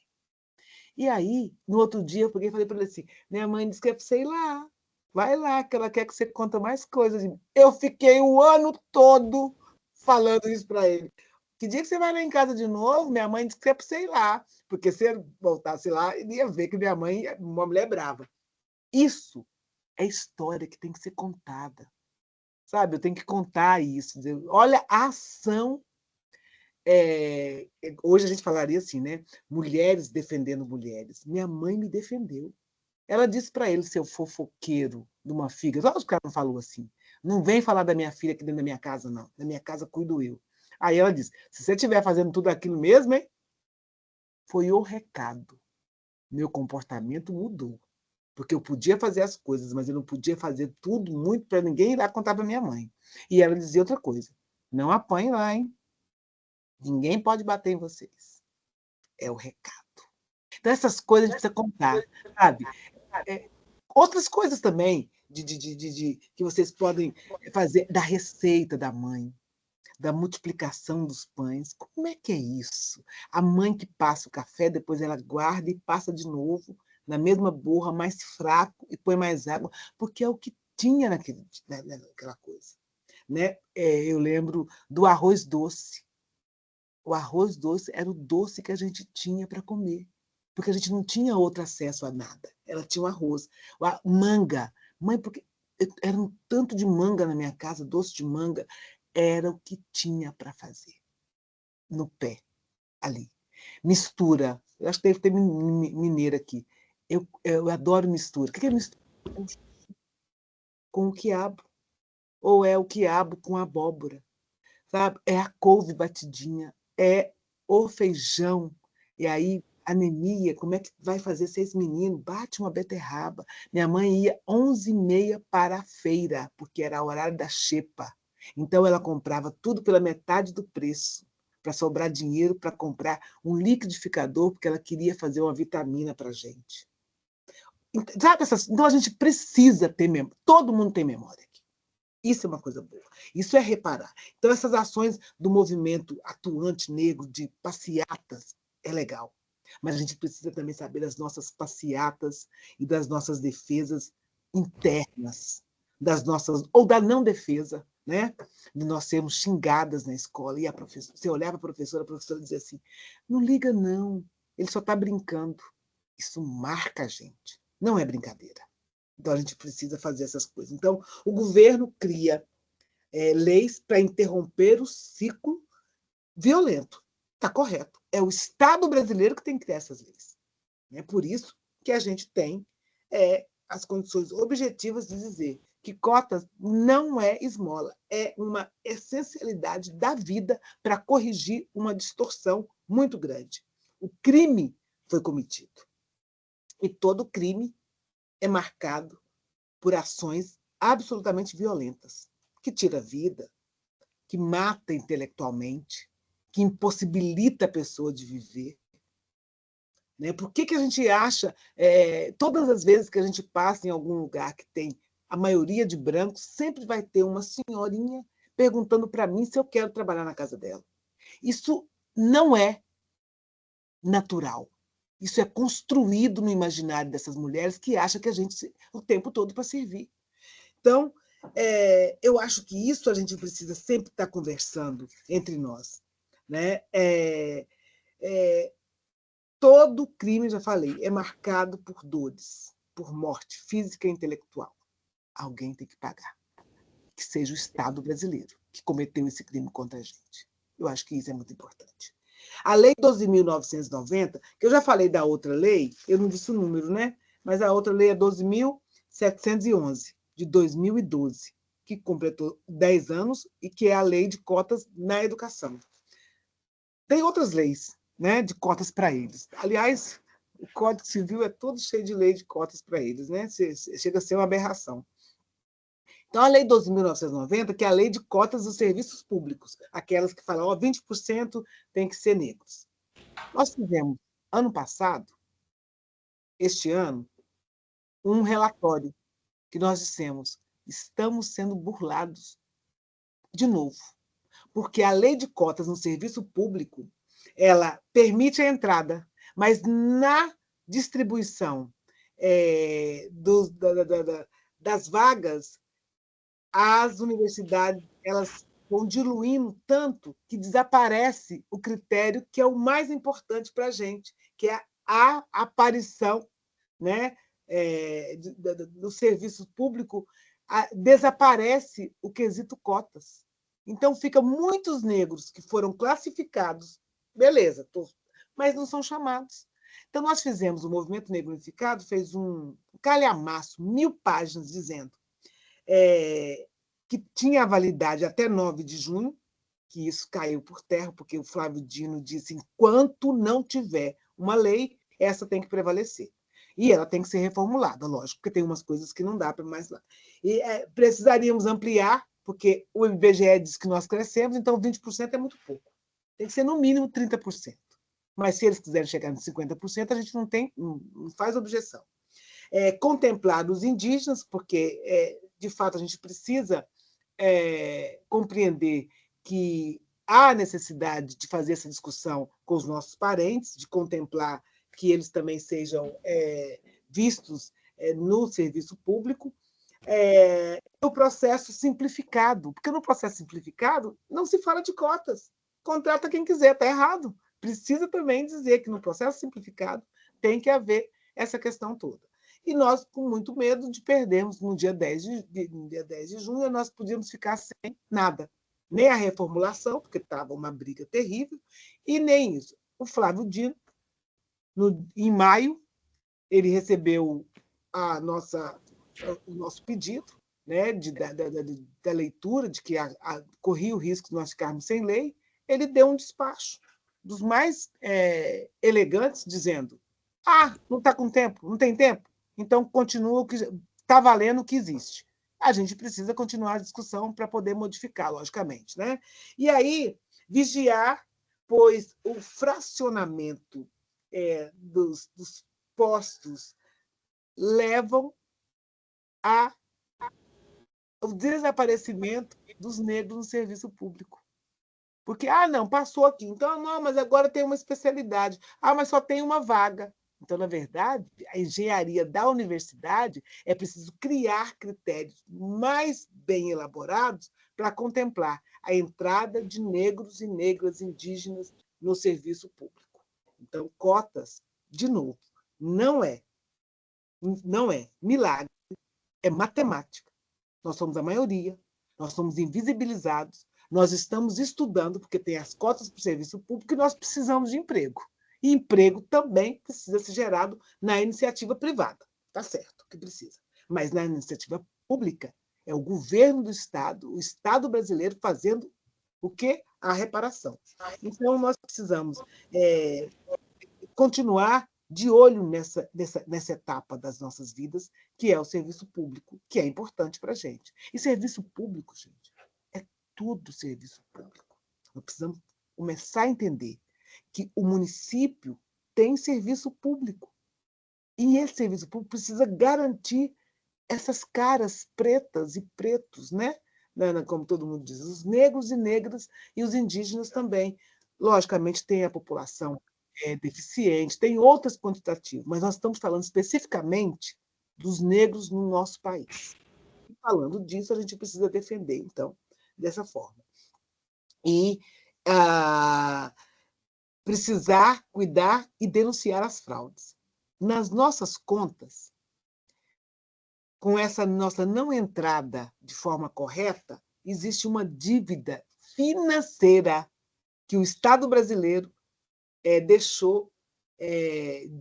E aí, no outro dia, eu peguei e falei para ele assim: minha mãe disse que é para você ir lá. Vai lá, que ela quer que você conte mais coisas. Eu fiquei o ano todo falando isso para ele. Que dia que você vai lá em casa de novo? Minha mãe disse que é para você ir lá. Porque se ele voltasse lá, ele ia ver que minha mãe é uma mulher brava. Isso é história que tem que ser contada. Sabe? Eu tenho que contar isso. Olha a ação. Hoje a gente falaria assim, né? Mulheres defendendo mulheres. Minha mãe me defendeu. Ela disse para ele, seu fofoqueiro de uma filha. Lógico que ela não falou assim. Não vem falar da minha filha aqui dentro da minha casa, não. Da minha casa cuido eu. Aí ela disse, se você estiver fazendo tudo aquilo mesmo, hein? Foi o recado. Meu comportamento mudou. Porque eu podia fazer as coisas, mas eu não podia fazer tudo muito para ninguém ir lá contar para minha mãe. E ela dizia outra coisa. Não apanhe lá, hein? Ninguém pode bater em vocês. É o recado. Então, essas coisas a gente precisa contar, sabe? Outras coisas também que vocês podem fazer, da receita da mãe, da multiplicação dos pães. Como é que é isso? A mãe que passa o café, depois ela guarda e passa de novo, na mesma borra, mais fraco, e põe mais água, porque é o que tinha naquela coisa. Né? Eu lembro do arroz doce. O arroz doce era o doce que a gente tinha para comer, porque a gente não tinha outro acesso a nada. Ela tinha o arroz. Manga. Mãe, porque era um tanto de manga na minha casa, doce de manga, era o que tinha para fazer no pé, ali. Mistura. Eu acho que deve ter mineira aqui. Eu adoro mistura. O que é mistura? Com o quiabo. Ou é o quiabo com abóbora. Sabe? É a couve batidinha, é o feijão. E aí, anemia, como é que vai fazer 6 meninos? Bate uma beterraba. Minha mãe ia 11h30 para a feira, porque era o horário da xepa. Então, ela comprava tudo pela metade do preço, para sobrar dinheiro para comprar um liquidificador, porque ela queria fazer uma vitamina para a gente. Sabe então, a gente precisa ter memória. Todo mundo tem memória. Isso é uma coisa boa. Isso é reparar. Então, essas ações do movimento atuante negro de passeatas é legal. Mas a gente precisa também saber das nossas passeatas e das nossas defesas internas, das nossas ou da não defesa, né? De nós sermos xingadas na escola e a professora, você olhava para a professora dizia assim: não liga não, ele só está brincando. Isso marca a gente. Não é brincadeira. Então, a gente precisa fazer essas coisas. Então, o governo cria leis para interromper o ciclo violento. está correto. É o Estado brasileiro que tem que criar essas leis. É por isso que a gente tem as condições objetivas de dizer que cotas não é esmola, é uma essencialidade da vida para corrigir uma distorção muito grande. O crime foi cometido. E todo crime é marcado por ações absolutamente violentas, que tira a vida, que mata intelectualmente, que impossibilita a pessoa de viver. Né? Por que a gente acha, todas as vezes que a gente passa em algum lugar que tem a maioria de brancos, sempre vai ter uma senhorinha perguntando para mim se eu quero trabalhar na casa dela. Isso não é natural. Isso é construído no imaginário dessas mulheres que acham que a gente o tempo todo para servir. Então, eu acho que isso a gente precisa sempre estar conversando entre nós. Né? Todo crime, já falei, é marcado por dores, por morte física e intelectual. Alguém tem que pagar. Que seja o Estado brasileiro que cometeu esse crime contra a gente. Eu acho que isso é muito importante. A Lei 12.990, que eu já falei da outra lei, eu não disse o número, né? Mas a outra lei é 12.711, de 2012, que completou 10 anos e que é a lei de cotas na educação. Tem outras leis, né, de cotas para eles. Aliás, o Código Civil é todo cheio de lei de cotas para eles, né? Chega a ser uma aberração. Então, a Lei 12.990, que é a lei de cotas dos serviços públicos, aquelas que falam, 20% tem que ser negros. Nós fizemos, ano passado, este ano, um relatório que nós dissemos, estamos sendo burlados de novo, porque a lei de cotas no serviço público, ela permite a entrada, mas na distribuição das vagas, as universidades elas vão diluindo tanto que desaparece o critério que é o mais importante para a gente, que é a aparição, né, do serviço público, desaparece o quesito cotas. Então, fica muitos negros que foram classificados, beleza, mas não são chamados. Então, nós fizemos, o Movimento Negro Unificado fez um calhamaço, 1000 páginas, dizendo que tinha a validade até 9 de junho, que isso caiu por terra, porque o Flávio Dino disse, enquanto não tiver uma lei, essa tem que prevalecer. E ela tem que ser reformulada, lógico, porque tem umas coisas que não dá para mais lá. E precisaríamos ampliar, porque o IBGE diz que nós crescemos, então 20% é muito pouco. Tem que ser no mínimo 30%. Mas se eles quiserem chegar nos 50%, a gente não faz objeção. Contemplar os indígenas, porque, de fato, a gente precisa compreender que há necessidade de fazer essa discussão com os nossos parentes, de contemplar que eles também sejam vistos no serviço público, o processo simplificado, porque no processo simplificado não se fala de cotas, contrata quem quiser, está errado. Precisa também dizer que no processo simplificado tem que haver essa questão toda. E nós, com muito medo de perdermos no dia 10 de junho, nós podíamos ficar sem nada. Nem a reformulação, porque estava uma briga terrível, e nem isso. O Flávio Dino, em maio, ele recebeu o nosso pedido, né, da leitura, de que corria o risco de nós ficarmos sem lei. Ele deu um despacho dos mais elegantes, dizendo: não está com tempo, não tem tempo, então continua o que está valendo o que existe. A gente precisa continuar a discussão para poder modificar, logicamente. Né? E aí, vigiar, pois o fracionamento dos postos levam ao desaparecimento dos negros no serviço público. Porque, não, passou aqui, então, não, mas agora tem uma especialidade. Mas só tem uma vaga. Então, na verdade, a engenharia da universidade é preciso criar critérios mais bem elaborados para contemplar a entrada de negros e negras indígenas no serviço público. Então, cotas, de novo, não é milagre, é matemática. Nós somos a maioria, nós somos invisibilizados, Nós estamos estudando, porque tem as cotas para o serviço público, e nós precisamos de emprego. E emprego também precisa ser gerado na iniciativa privada. Está certo que precisa. Mas na iniciativa pública, é o governo do Estado, o Estado brasileiro fazendo o quê? A reparação. Então, nós precisamos continuar de olho nessa etapa das nossas vidas, que é o serviço público, que é importante para a gente. E serviço público, gente, é tudo serviço público. Nós precisamos começar a entender que o município tem serviço público. E esse serviço público precisa garantir essas caras pretas e pretos, né? Como todo mundo diz, os negros e negras e os indígenas também. Logicamente, tem a população deficiente, tem outras quantitativas, mas nós estamos falando especificamente dos negros no nosso país. E falando disso, a gente precisa defender, então, dessa forma. E precisar cuidar e denunciar as fraudes. Nas nossas contas, com essa nossa não entrada de forma correta, existe uma dívida financeira que o Estado brasileiro deixou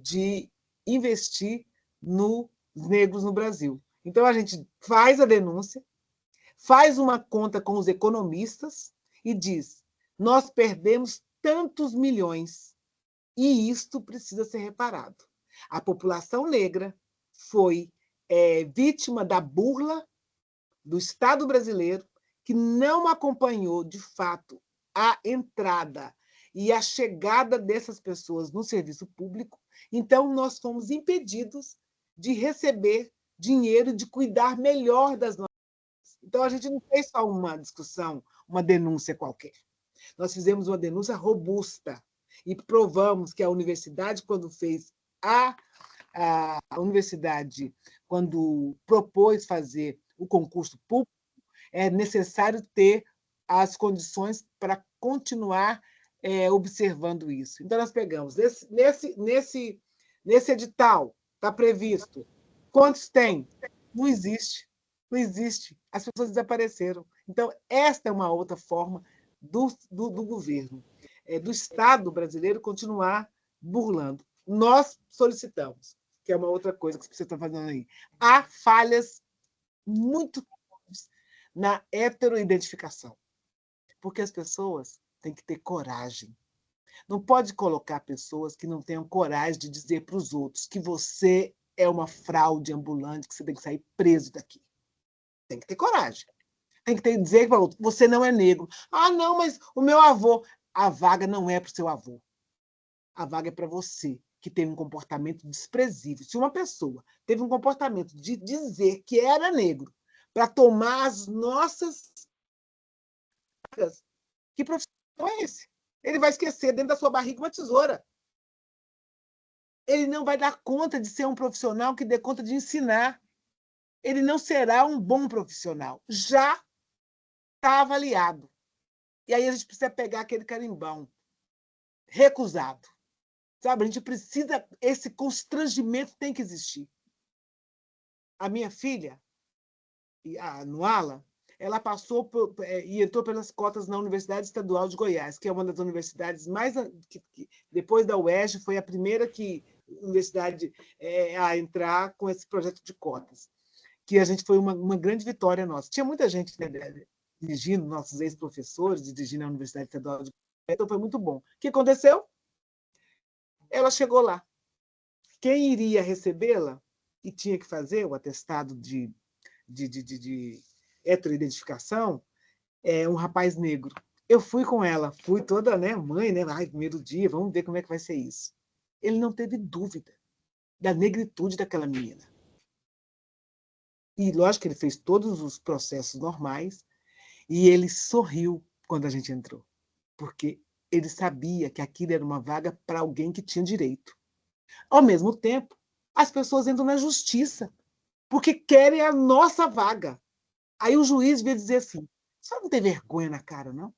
de investir nos negros no Brasil. Então, a gente faz a denúncia, faz uma conta com os economistas e diz: nós perdemos tantos milhões e isto precisa ser reparado. A população negra foi vítima da burla do Estado brasileiro, que não acompanhou, de fato, a entrada e a chegada dessas pessoas no serviço público. Então, nós fomos impedidos de receber dinheiro, de cuidar melhor das nossas vidas. Então, a gente não fez só uma discussão, uma denúncia qualquer. Nós fizemos uma denúncia robusta e provamos que a universidade, quando fez a universidade, quando propôs fazer o concurso público, é necessário ter as condições para continuar observando isso. Então, nós pegamos, nesse edital, está previsto, quantos tem? Não existe, não existe. As pessoas desapareceram. Então, esta é uma outra forma do governo, do Estado brasileiro continuar burlando. Nós solicitamos, que é uma outra coisa que você está fazendo aí. Há falhas muito grandes na heteroidentificação, porque as pessoas têm que ter coragem. Não pode colocar pessoas que não tenham coragem de dizer para os outros que você é uma fraude ambulante, que você tem que sair preso daqui. Tem que ter coragem. Tem que dizer para o outro: você não é negro. Ah, não, mas o meu avô. A vaga não é para o seu avô. A vaga é para você, que tem um comportamento desprezível. Se uma pessoa teve um comportamento de dizer que era negro para tomar as nossas vagas, que profissional é esse? Ele vai esquecer dentro da sua barriga uma tesoura. Ele não vai dar conta de ser um profissional que dê conta de ensinar. Ele não será um bom profissional. Já está avaliado. E aí a gente precisa pegar aquele carimbão recusado. Sabe? A gente precisa, esse constrangimento tem que existir. A minha filha, a Nuala, ela passou e entrou pelas cotas na Universidade Estadual de Goiás, que é uma das universidades mais... depois da UERJ, foi a primeira universidade a entrar com esse projeto de cotas, que a gente foi uma grande vitória nossa. Tinha muita gente, né, dirigindo, nossos ex-professores, dirigindo a Universidade Estadual de Goiás, então foi muito bom. O que aconteceu? Ela chegou lá. Quem iria recebê-la e tinha que fazer o atestado de heteroidentificação um rapaz negro. Eu fui com ela, fui toda, né, mãe, né? Ai, primeiro dia, vamos ver como é que vai ser isso. Ele não teve dúvida da negritude daquela menina. E, lógico, ele fez todos os processos normais e ele sorriu quando a gente entrou, porque ele sabia que aquilo era uma vaga para alguém que tinha direito. Ao mesmo tempo, as pessoas entram na justiça, porque querem a nossa vaga. Aí o juiz veio dizer assim: você não tem vergonha na cara, não?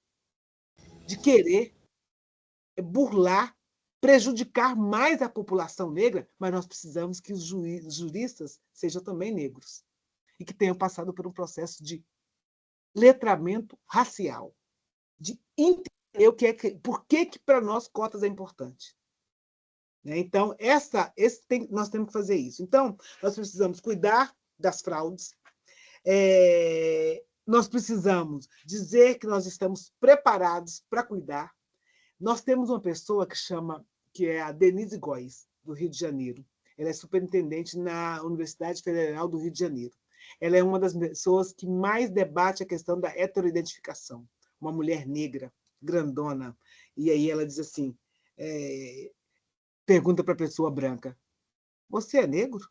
De querer burlar, prejudicar mais a população negra, mas nós precisamos que os juristas sejam também negros e que tenham passado por um processo de letramento racial. de entender por que para nós cotas é importante. Né? Então, nós temos que fazer isso. Então, nós precisamos cuidar das fraudes, nós precisamos dizer que nós estamos preparados para cuidar. Nós temos uma pessoa que é a Denise Góes, do Rio de Janeiro. Ela é superintendente na Universidade Federal do Rio de Janeiro. Ela é uma das pessoas que mais debate a questão da heteroidentificação. Uma mulher negra, grandona. E aí ela diz assim, pergunta para a pessoa branca, você é negro?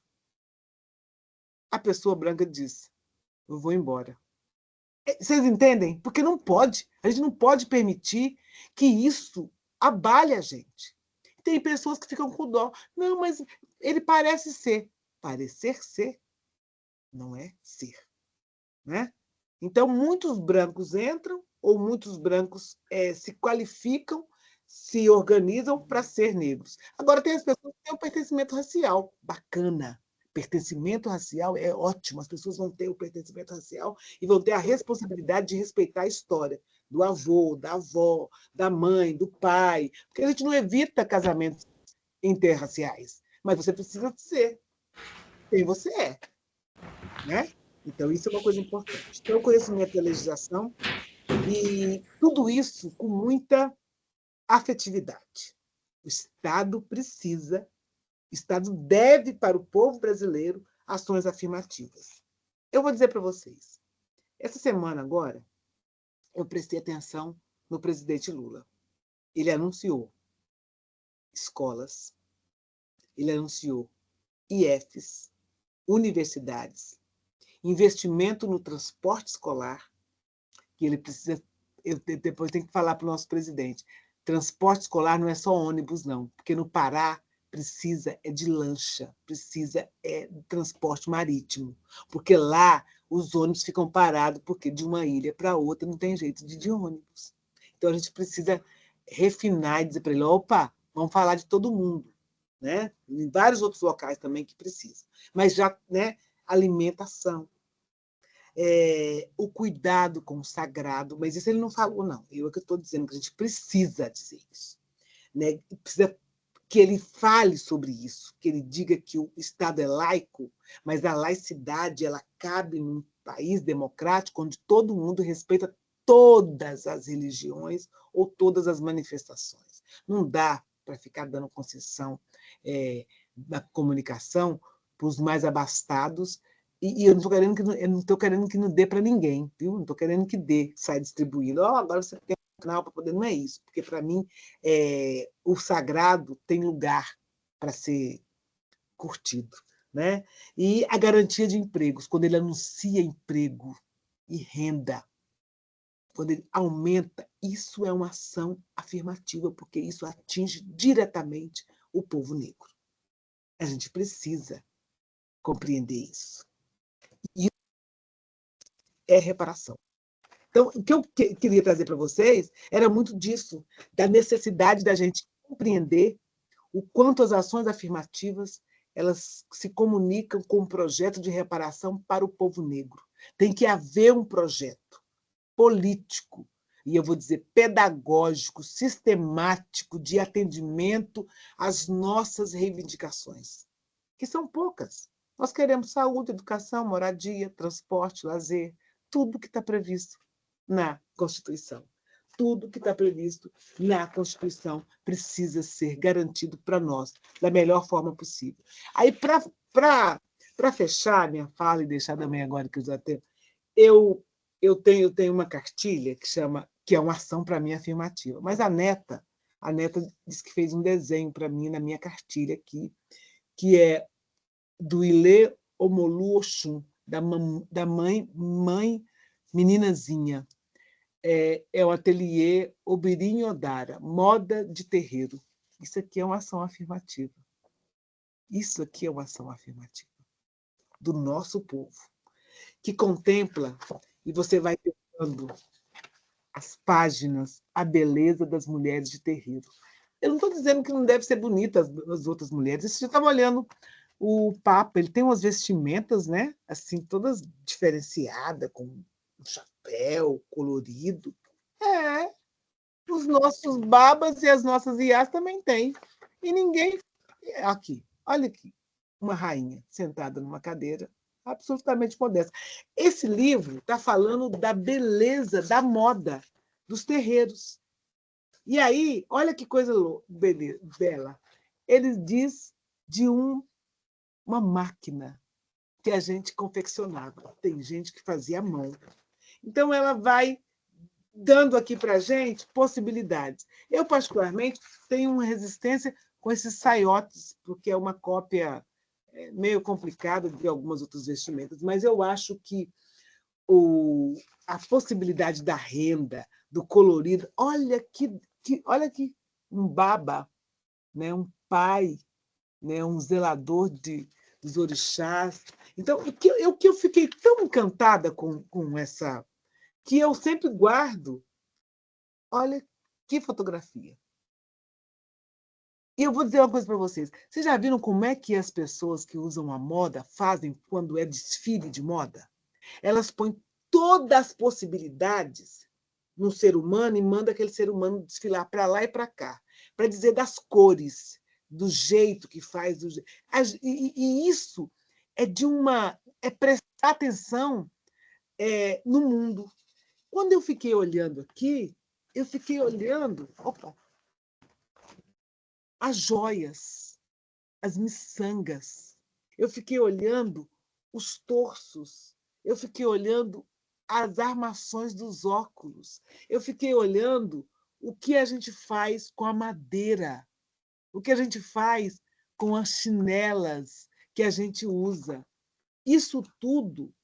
A pessoa branca diz, eu vou embora. Vocês entendem? Porque não pode. A gente não pode permitir que isso abale a gente. Tem pessoas que ficam com dó. Não, mas ele parece ser. Parecer ser não é ser. Né? Então, muitos brancos entram ou muitos brancos se qualificam, se organizam para ser negros. Agora, tem as pessoas que têm o pertencimento racial. Bacana. Pertencimento racial é ótimo. As pessoas vão ter o pertencimento racial e vão ter a responsabilidade de respeitar a história do avô, da avó, da mãe, do pai. Porque a gente não evita casamentos interraciais, mas você precisa ser quem você é. Né? Então, isso é uma coisa importante. Então, o conhecimento da legislação e tudo isso com muita afetividade. O Estado deve para o povo brasileiro ações afirmativas. Eu vou dizer para vocês, essa semana agora, eu prestei atenção no presidente Lula. Ele anunciou escolas, ele anunciou IFs, universidades, investimento no transporte escolar, que ele precisa. Eu depois tenho que falar para o nosso presidente. Transporte escolar não é só ônibus, não, porque no Pará precisa de lancha, precisa de transporte marítimo, porque lá os ônibus ficam parados, porque de uma ilha para outra não tem jeito de ir de ônibus. Então, a gente precisa refinar e dizer para ele, opa, vamos falar de todo mundo. Né? Em vários outros locais também que precisa. Mas já, né, alimentação, o cuidado com o sagrado, mas isso ele não falou, não. Eu é que estou dizendo que a gente precisa dizer isso. Né? Precisa que ele fale sobre isso, que ele diga que o Estado é laico, mas a laicidade ela cabe num país democrático onde todo mundo respeita todas as religiões ou todas as manifestações. Não dá para ficar dando concessão na comunicação para os mais abastados, e eu não estou querendo que não dê para ninguém, viu? Não estou querendo que dê, sai distribuindo. Agora você tem um canal para poder. Não é isso, porque para mim o sagrado tem lugar para ser curtido. Né? E a garantia de empregos, quando ele anuncia emprego e renda, quando ele aumenta, isso é uma ação afirmativa, porque isso atinge diretamente o povo negro. A gente precisa compreender isso. Isso é reparação. Então, o que eu queria trazer para vocês era muito disso, da necessidade da gente compreender o quanto as ações afirmativas elas se comunicam com um projeto de reparação para o povo negro. Tem que haver um projeto político, e eu vou dizer pedagógico, sistemático, de atendimento às nossas reivindicações, que são poucas. Nós queremos saúde, educação, moradia, transporte, lazer, tudo que está previsto na Constituição. Tudo que está previsto na Constituição precisa ser garantido para nós, da melhor forma possível. Aí, para fechar minha fala e deixar também agora que eu já tenho, eu tenho uma cartilha que é uma ação para mim afirmativa, mas a neta disse que fez um desenho para mim na minha cartilha aqui, que é do Ilê Omolu Oxum, da mãe meninazinha. É o ateliê Obirim Odara, moda de terreiro. Isso aqui é uma ação afirmativa. Isso aqui é uma ação afirmativa do nosso povo, que contempla, e você vai pegando as páginas, a beleza das mulheres de terreiro. Eu não estou dizendo que não deve ser bonita as outras mulheres. Você estava olhando o Papa, ele tem umas vestimentas, né? Assim, todas diferenciadas, com um chapéu colorido. os nossos babas e as nossas iás também têm. E ninguém... Aqui, olha aqui, uma rainha sentada numa cadeira, absolutamente modesta. Esse livro está falando da beleza da moda dos terreiros. E aí, olha que coisa bela. Ele diz de uma máquina que a gente confeccionava. Tem gente que fazia à mão. Então, ela vai dando aqui para a gente possibilidades. Eu, particularmente, tenho uma resistência com esses saiotes, porque é uma cópia meio complicada de algumas outras vestimentas, mas eu acho que a possibilidade da renda, do colorido, olha que um baba, né? Um pai, né? Um zelador dos orixás. Então, o que eu fiquei tão encantada com essa, que eu sempre guardo. Olha que fotografia. E eu vou dizer uma coisa para vocês. Vocês já viram como é que as pessoas que usam a moda fazem quando é desfile de moda? Elas põem todas as possibilidades no ser humano e mandam aquele ser humano desfilar para lá e para cá, para dizer das cores, do jeito que faz. E isso é prestar atenção no mundo. Quando eu fiquei olhando aqui, eu fiquei olhando as joias, as miçangas. Eu fiquei olhando os torsos. Eu fiquei olhando as armações dos óculos. Eu fiquei olhando o que a gente faz com a madeira, o que a gente faz com as chinelas que a gente usa. Isso tudo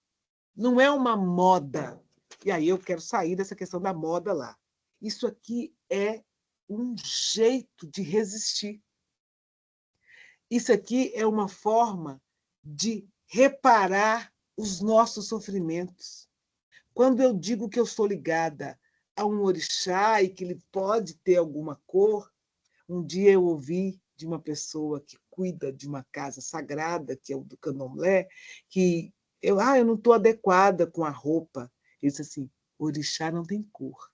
não é uma moda. E aí eu quero sair dessa questão da moda lá. Isso aqui é um jeito de resistir. Isso aqui é uma forma de reparar os nossos sofrimentos. Quando eu digo que eu sou ligada a um orixá e que ele pode ter alguma cor, um dia eu ouvi de uma pessoa que cuida de uma casa sagrada, que é o do Candomblé, que eu não estou adequada com a roupa. Ele disse assim, orixá não tem cor.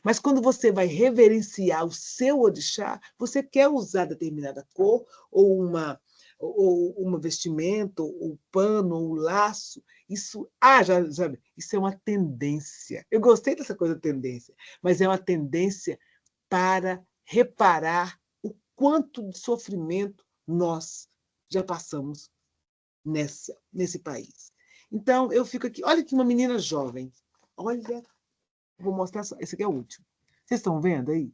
Mas quando você vai reverenciar o seu orixá, você quer usar determinada cor, ou uma vestimenta, ou pano, ou laço. Isso, isso é uma tendência. Eu gostei dessa coisa tendência, mas é uma tendência para reparar o quanto de sofrimento nós já passamos nesse país. Então, eu fico aqui. Olha que uma menina jovem. Olha, vou mostrar só. Esse aqui é o último. Vocês estão vendo aí?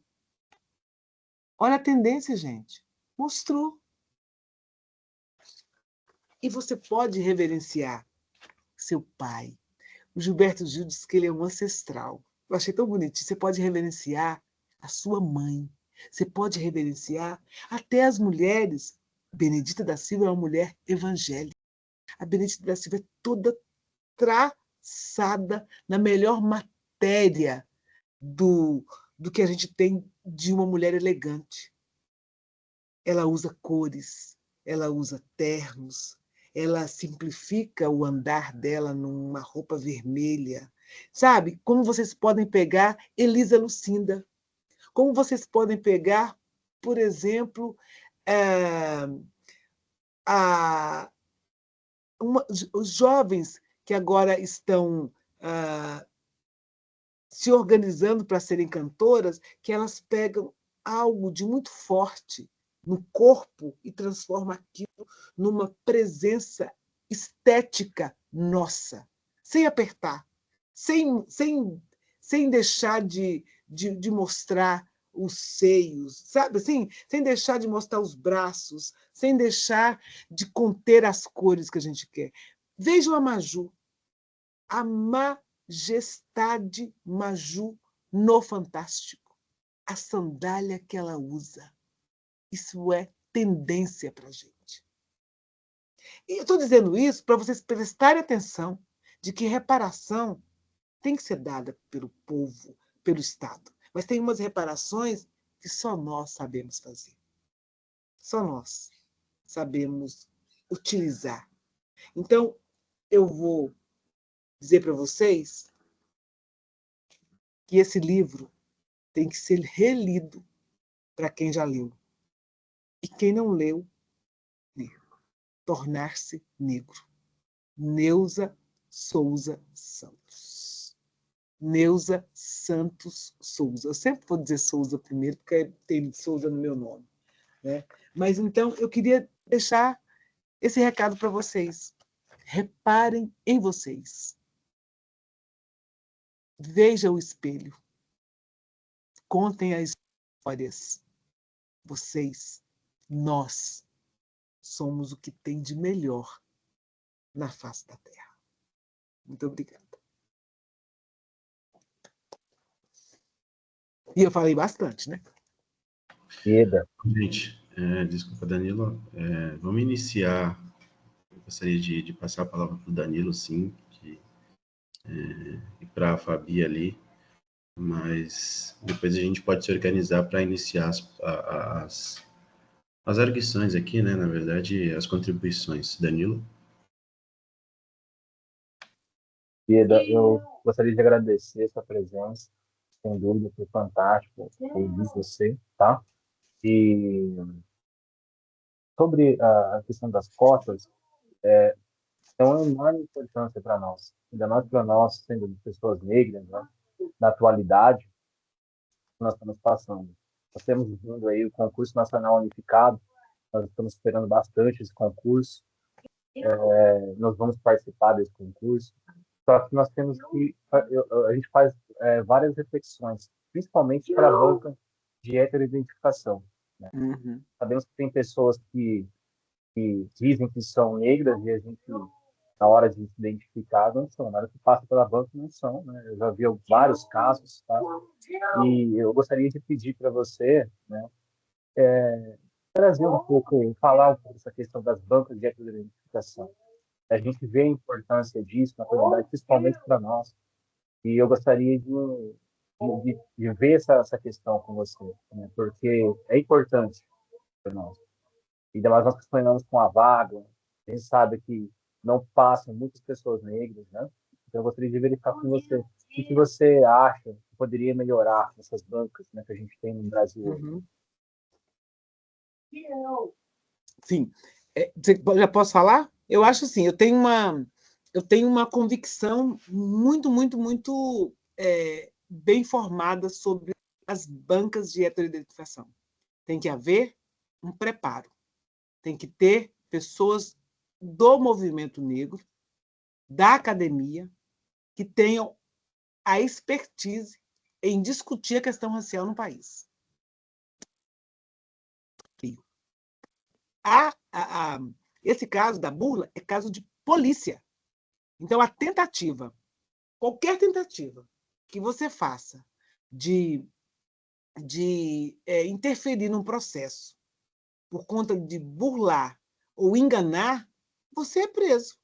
Olha a tendência, gente. Mostrou. E você pode reverenciar seu pai. O Gilberto Gil diz que ele é um ancestral. Eu achei tão bonitinho. Você pode reverenciar a sua mãe. Você pode reverenciar até as mulheres. Benedita da Silva é uma mulher evangélica. A Benedita da Silva é toda traçada na melhor matéria do que a gente tem de uma mulher elegante. Ela usa cores, ela usa ternos, ela simplifica o andar dela numa roupa vermelha. Sabe? Como vocês podem pegar Elisa Lucinda, como vocês podem pegar, por exemplo, os jovens que agora estão se organizando para serem cantoras, que elas pegam algo de muito forte no corpo e transformam aquilo numa presença estética nossa, sem apertar, sem deixar de mostrar os seios, sabe assim? Sem deixar de mostrar os braços, sem deixar de conter as cores que a gente quer. Vejam a Maju, a majestade Maju no Fantástico. A sandália que ela usa. Isso é tendência para a gente. E eu estou dizendo isso para vocês prestarem atenção de que reparação tem que ser dada pelo povo, pelo Estado. Mas tem umas reparações que só nós sabemos fazer. Só nós sabemos utilizar. Então, eu vou dizer para vocês que esse livro tem que ser relido para quem já leu. E quem não leu, ler. Tornar-se negro. Neuza Souza Santos. Neuza Santos Souza. Eu sempre vou dizer Souza primeiro, porque tem Souza no meu nome, né? Mas, então, eu queria deixar esse recado para vocês. Reparem em vocês. Vejam o espelho. Contem as histórias. Vocês, nós, somos o que tem de melhor na face da Terra. Muito obrigada. E eu falei bastante, né? Eda. Gente, desculpa, Danilo. Vamos iniciar. Eu gostaria de passar a palavra para o Danilo, sim, e para a Fabi ali, mas depois a gente pode se organizar para iniciar as arguições aqui, né? Na verdade, as contribuições. Danilo? Eda, eu gostaria de agradecer a sua presença. Sem dúvida, foi fantástico ouvir você, tá? E sobre a questão das cotas, é uma enorme importância para nós. Ainda mais para nós, sendo pessoas negras, né? Na atualidade, que nós estamos passando. Nós temos vindo aí o concurso nacional unificado, nós estamos esperando bastante esse concurso, nós vamos participar desse concurso, só que nós temos que, a gente faz várias reflexões, principalmente para a banca de heteroidentificação, né? Uhum. Sabemos que tem pessoas que dizem que são negras e a gente, na hora de se identificar, não são. Na hora que passa pela banca, não são, né? Eu já vi vários casos, tá? E eu gostaria de pedir para você, né, trazer um pouco, falar um pouco dessa questão das bancas de heteroidentificação. A gente vê a importância disso na comunidade, principalmente para nós. E eu gostaria de ver essa questão com você, né? Porque é importante para nós. Ainda mais nós que sonhamos com a vaga, a gente sabe que não passam muitas pessoas negras, né? Então eu gostaria de verificar com você o que você acha que poderia melhorar nessas bancas, né, que a gente tem no Brasil hoje. Uhum. Sim. Já posso falar? Eu acho assim, eu tenho uma convicção muito, muito, muito bem formada sobre as bancas de heteroidentificação. Tem que haver um preparo. Tem que ter pessoas do movimento negro, da academia, que tenham a expertise em discutir a questão racial no país. Esse caso da burla é caso de polícia. Então, qualquer tentativa que você faça de interferir num processo por conta de burlar ou enganar, você é preso.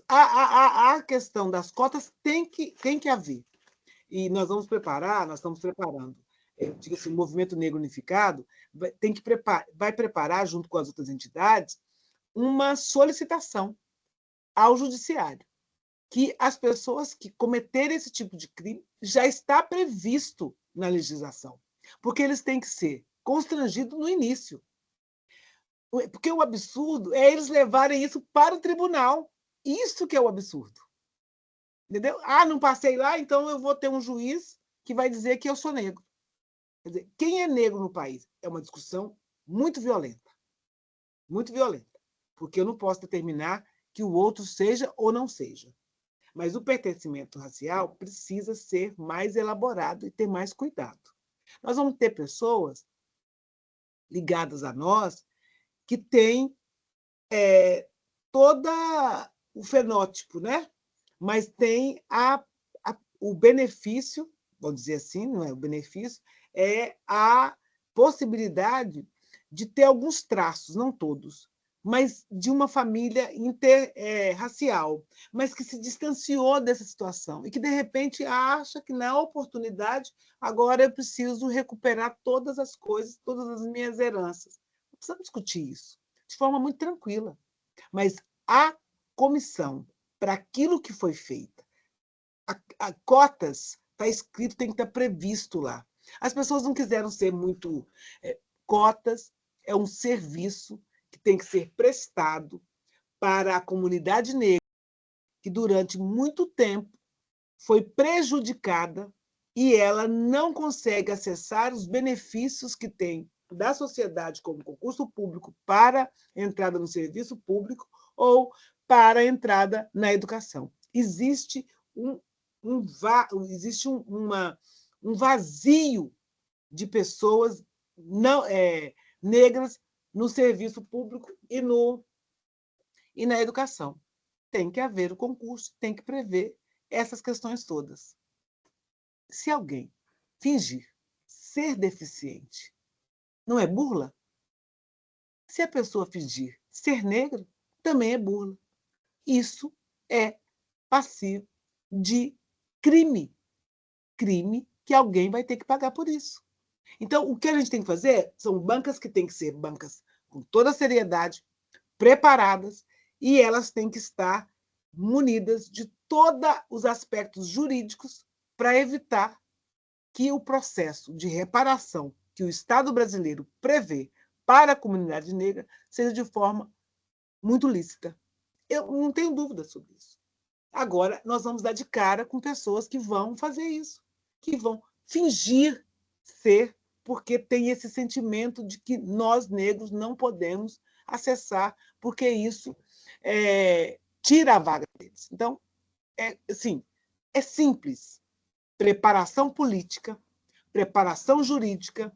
A questão das cotas tem que haver. E nós estamos preparando, diga-se, o Movimento Negro Unificado vai preparar, junto com as outras entidades, uma solicitação ao Judiciário, que as pessoas que cometerem esse tipo de crime já está previsto na legislação, porque eles têm que ser constrangidos no início. Porque o absurdo é eles levarem isso para o tribunal. Isso que é o absurdo. Entendeu? Não passei lá, então eu vou ter um juiz que vai dizer que eu sou negro. Quer dizer, quem é negro no país? É uma discussão muito violenta. Muito violenta. Porque eu não posso determinar que o outro seja ou não seja. Mas o pertencimento racial precisa ser mais elaborado e ter mais cuidado. Nós vamos ter pessoas ligadas a nós que têm todo o fenótipo, né? Mas tem o benefício, vamos dizer assim, não é o benefício, é a possibilidade de ter alguns traços, não todos, mas de uma família interracial, mas que se distanciou dessa situação e que, de repente, acha que, na oportunidade, agora eu preciso recuperar todas as coisas, todas as minhas heranças. Não precisamos discutir isso de forma muito tranquila, mas a comissão para aquilo que foi feito, cotas está escrito, tem que estar previsto lá. As pessoas não quiseram ser muito cotas, é um serviço que tem que ser prestado para a comunidade negra, que durante muito tempo foi prejudicada e ela não consegue acessar os benefícios que tem da sociedade como concurso público para entrada no serviço público ou para a entrada na educação. Existe um vazio de pessoas negras no serviço público e na educação. Tem que haver o concurso, tem que prever essas questões todas. Se alguém fingir ser deficiente, não é burla? Se a pessoa fingir ser negra, também é burla. Isso é passivo de crime. Crime que alguém vai ter que pagar por isso. Então, o que a gente tem que fazer são bancas que têm que ser bancas com toda a seriedade, preparadas, e elas têm que estar munidas de todos os aspectos jurídicos para evitar que o processo de reparação que o Estado brasileiro prevê para a comunidade negra seja de forma muito lícita. Eu não tenho dúvida sobre isso. Agora, nós vamos dar de cara com pessoas que vão fazer isso, que vão fingir ser, porque tem esse sentimento de que nós, negros, não podemos acessar, porque isso tira a vaga deles. Então, é simples. Preparação política, preparação jurídica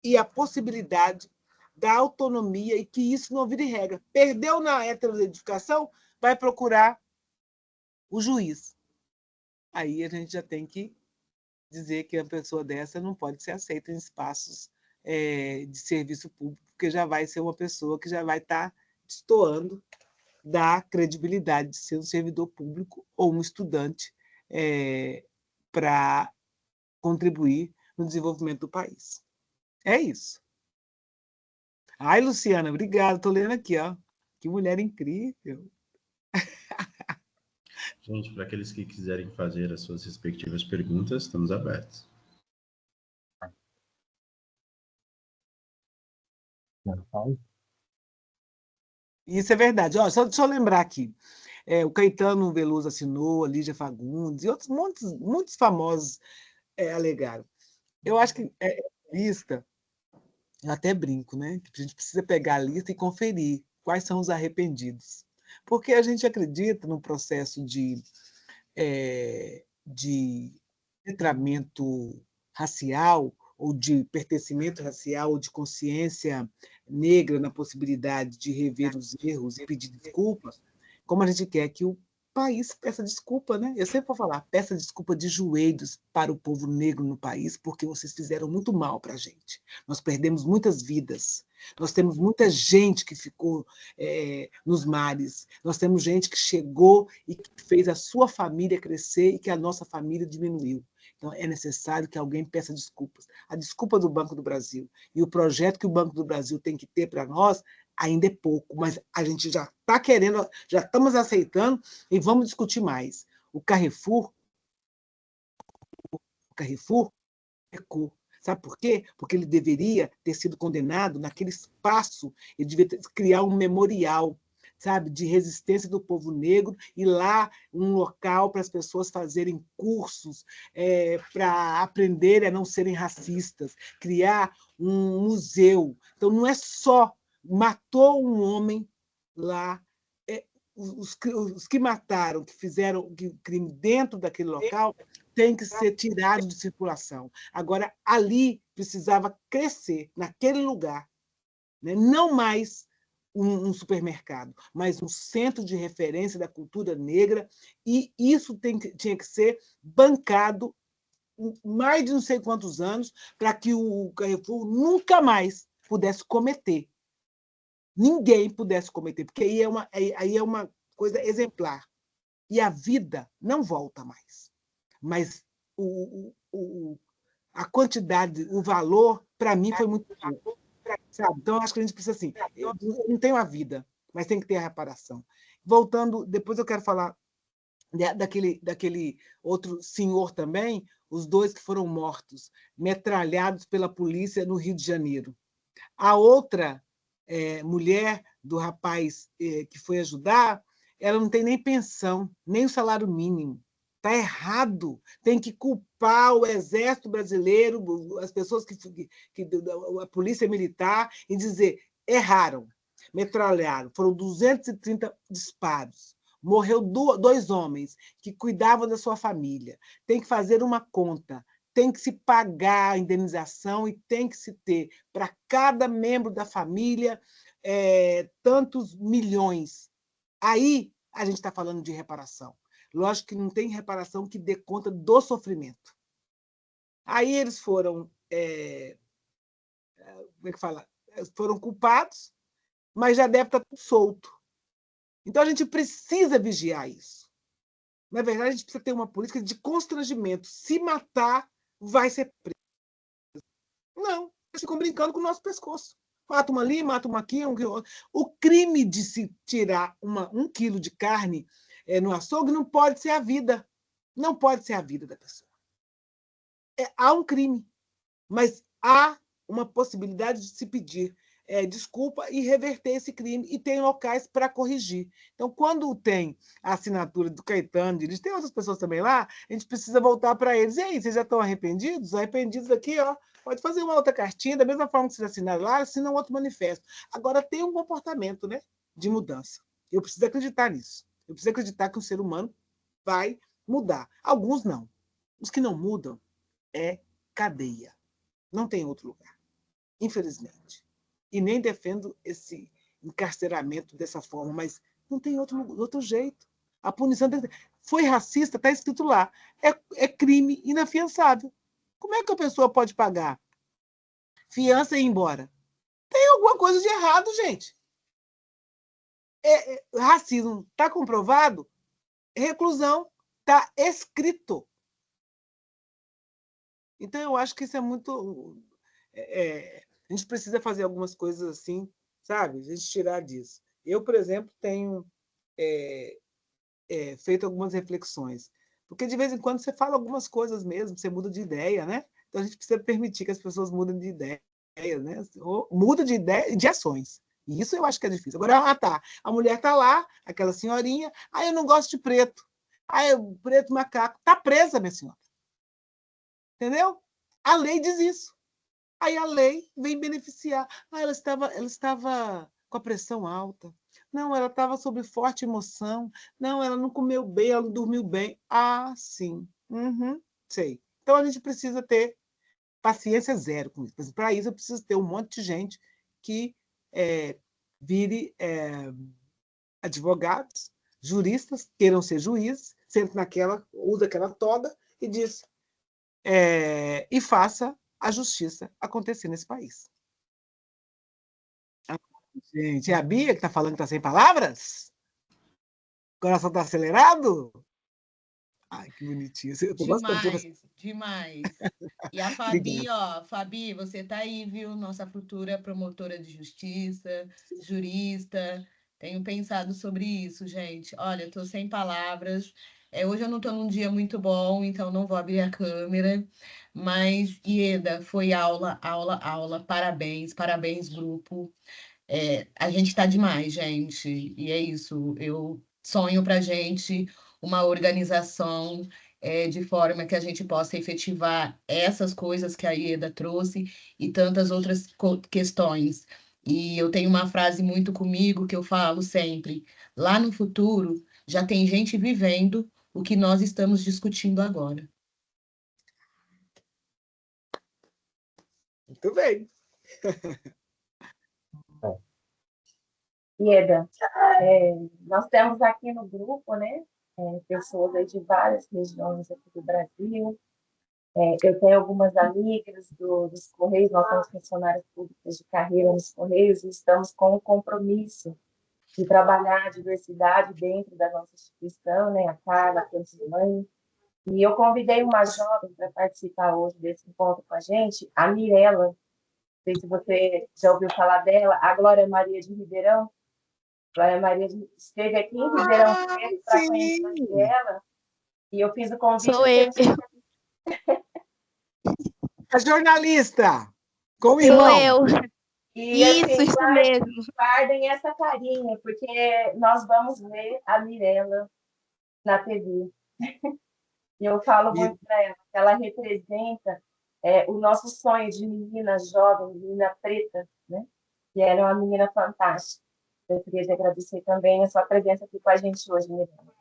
e a possibilidade da autonomia e que isso não vire regra. Perdeu na heteroedificação, vai procurar o juiz. Aí a gente já tem que dizer que a pessoa dessa não pode ser aceita em espaços de serviço público, porque já vai ser uma pessoa que já vai estar destoando da credibilidade de ser um servidor público ou um estudante para contribuir no desenvolvimento do país. É isso. Ai, Luciana, obrigada. Estou lendo aqui, ó. Que mulher incrível. Gente, para aqueles que quiserem fazer as suas respectivas perguntas, estamos abertos. Isso é verdade. Ó, só deixa eu lembrar aqui. O Caetano Veloso assinou, a Lígia Fagundes e outros muitos famosos alegaram. Eu acho que lista, eu até brinco, né? Que a gente precisa pegar a lista e conferir quais são os arrependidos. Porque a gente acredita no processo de letramento racial, ou de pertencimento racial, ou de consciência negra na possibilidade de rever os erros e pedir desculpas, como a gente quer que o país peça desculpa, né? Eu sempre vou falar, peça desculpa de joelhos para o povo negro no país, porque vocês fizeram muito mal para a gente. Nós perdemos muitas vidas, nós temos muita gente que ficou nos mares, nós temos gente que chegou e que fez a sua família crescer e que a nossa família diminuiu. Então, é necessário que alguém peça desculpas. A desculpa do Banco do Brasil e o projeto que o Banco do Brasil tem que ter para nós ainda é pouco, mas a gente já está querendo, já estamos aceitando e vamos discutir mais. O Carrefour pecou. Sabe por quê? Porque ele deveria ter sido condenado naquele espaço, ele devia criar um memorial, sabe, de resistência do povo negro, e lá um local para as pessoas fazerem cursos para aprenderem a não serem racistas, criar um museu. Então, não é só matou um homem lá, os que mataram, que fizeram o crime dentro daquele local, têm que ser tirados de circulação. Agora, ali precisava crescer, naquele lugar, né? Não mais um supermercado, mas um centro de referência da cultura negra, e isso tinha que ser bancado mais de não sei quantos anos para que o Carrefour nunca mais pudesse cometer. Ninguém pudesse cometer, porque aí é uma coisa exemplar. E a vida não volta mais. Mas a quantidade, o valor, para mim, foi muito pouco. Sabe? Então, eu acho que a gente precisa assim, eu não tenho a vida, mas tem que ter a reparação. Voltando, depois eu quero falar daquele outro senhor também, os dois que foram mortos, metralhados pela polícia no Rio de Janeiro. A outra mulher do rapaz que foi ajudar, ela não tem nem pensão, nem o salário mínimo. Está errado. Tem que culpar o Exército Brasileiro, as pessoas a Polícia Militar, e dizer: erraram, metralharam. Foram 230 disparos. Morreu 2 homens que cuidavam da sua família. Tem que fazer uma conta, tem que se pagar a indenização e tem que se ter, para cada membro da família, tantos milhões. Aí a gente está falando de reparação. Lógico que não tem reparação que dê conta do sofrimento. Aí eles foram, como é que fala? Foram culpados, mas já deve estar tudo solto. Então a gente precisa vigiar isso. Na verdade, a gente precisa ter uma política de constrangimento. Se matar, vai ser preso. Não, eles ficam brincando com o nosso pescoço. Mata uma ali, mata uma aqui. O crime de se tirar 1 quilo de carne no açougue não pode ser a vida. Não pode ser a vida da pessoa. Há um crime, mas há uma possibilidade de se pedir desculpa e reverter esse crime, e tem locais para corrigir. Então, quando tem a assinatura do Caetano, tem outras pessoas também lá, a gente precisa voltar para eles. E aí, vocês já estão arrependidos? Arrependidos aqui, ó, pode fazer uma outra cartinha, da mesma forma que vocês assinaram lá, assina um outro manifesto. Agora, tem um comportamento, né, de mudança. Eu preciso acreditar nisso. Eu preciso acreditar que o ser humano vai mudar. Alguns não. Os que não mudam cadeia. Não tem outro lugar, infelizmente. E nem defendo esse encarceramento dessa forma, mas não tem outro jeito. A punição foi racista, está escrito lá. É crime inafiançável. Como é que a pessoa pode pagar fiança e ir embora? Tem alguma coisa de errado, gente. Racismo está comprovado, reclusão está escrito. Então, eu acho que isso é muito... a gente precisa fazer algumas coisas assim, sabe? A gente tirar disso. Eu, por exemplo, tenho feito algumas reflexões, porque de vez em quando você fala algumas coisas mesmo, você muda de ideia, né? Então a gente precisa permitir que as pessoas mudem de ideia, né? Ou muda de ideia e de ações. E isso eu acho que é difícil. Agora, tá, a mulher está lá, aquela senhorinha, eu não gosto de preto. O preto macaco. Está presa, minha senhora. Entendeu? A lei diz isso. Aí a lei vem beneficiar. Ela estava com a pressão alta. Não, ela estava sob forte emoção. Não, ela não comeu bem, ela não dormiu bem. Ah, sim. Uhum, sei. Então a gente precisa ter paciência zero com isso. Para isso, eu preciso ter um monte de gente que vire advogados, juristas, queiram ser juízes, sempre usa aquela toga e diz, e faça a justiça acontecer nesse país. Gente, é a Bia que está falando que está sem palavras? O coração está acelerado? Ai, que bonitinho. Eu tô gostando. Demais. E a Fabi, Fabi, você está aí, viu? Nossa futura promotora de justiça, jurista. Tenho pensado sobre isso, gente. Olha, estou sem palavras. Hoje eu não estou num dia muito bom, então não vou abrir a câmera. Mas, Ieda, foi aula, aula, aula. Parabéns, parabéns, grupo. A gente está demais, gente. E é isso. Eu sonho para a gente uma organização de forma que a gente possa efetivar essas coisas que a Ieda trouxe e tantas outras questões. E eu tenho uma frase muito comigo que eu falo sempre: lá no futuro já tem gente vivendo o que nós estamos discutindo agora. Muito bem. Ieda, nós temos aqui no grupo, né, pessoas aí de várias regiões aqui do Brasil. Eu tenho algumas amigas dos Correios, nós somos funcionárias públicas de carreira nos Correios e estamos com o compromisso de trabalhar a diversidade dentro da nossa instituição, né, a Carla, a Campos Mãe. E eu convidei uma jovem para participar hoje desse encontro com a gente, a Mirella. Não sei se você já ouviu falar dela, a Glória Maria de Ribeirão. Glória Maria esteve aqui em Ribeirão Preto para conhecer a Sim! Mirella, e eu fiz o convite. Sou eu. A jornalista, com o Sou irmão. eu. E assim, Isso mesmo. guardem essa carinha, porque nós vamos ver a Mirella na TV. E eu falo muito para ela, que ela representa o nosso sonho de menina jovem, menina preta, né? Que era uma menina fantástica. Eu queria te agradecer também a sua presença aqui com a gente hoje, Mirella.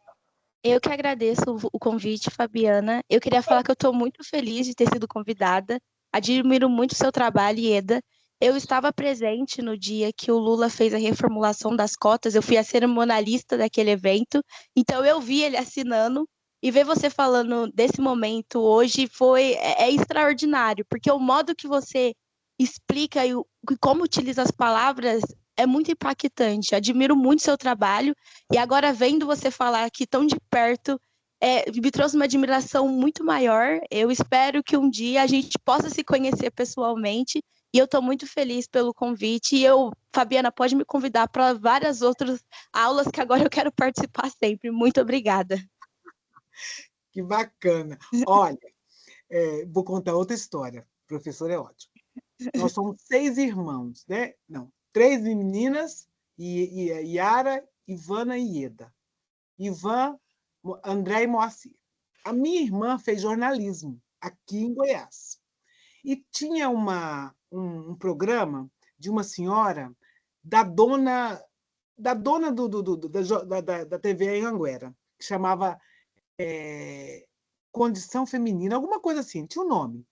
Eu que agradeço o convite, Fabiana. Eu queria falar que eu estou muito feliz de ter sido convidada. Admiro muito o seu trabalho, Ieda. Eu estava presente no dia que o Lula fez a reformulação das cotas. Eu fui a cerimonialista daquele evento. Então, eu vi ele assinando. E ver você falando desse momento hoje é extraordinário, porque o modo que você explica e como utiliza as palavras é muito impactante. Admiro muito seu trabalho. E agora, vendo você falar aqui tão de perto, me trouxe uma admiração muito maior. Eu espero que um dia a gente possa se conhecer pessoalmente. E eu estou muito feliz pelo convite. E Fabiana, pode me convidar para várias outras aulas que agora eu quero participar sempre. Muito obrigada. Que bacana. Olha, vou contar outra história. O professor é ótimo. Nós somos 6 irmãos, né? Não, 3 meninas, e Yara, Ivana e Ieda. Ivan, André e Moacir. A minha irmã fez jornalismo aqui em Goiás. E tinha um programa de uma senhora, da dona da TV em Anguera, que chamava Condição Feminina, alguma coisa assim, tinha um nome.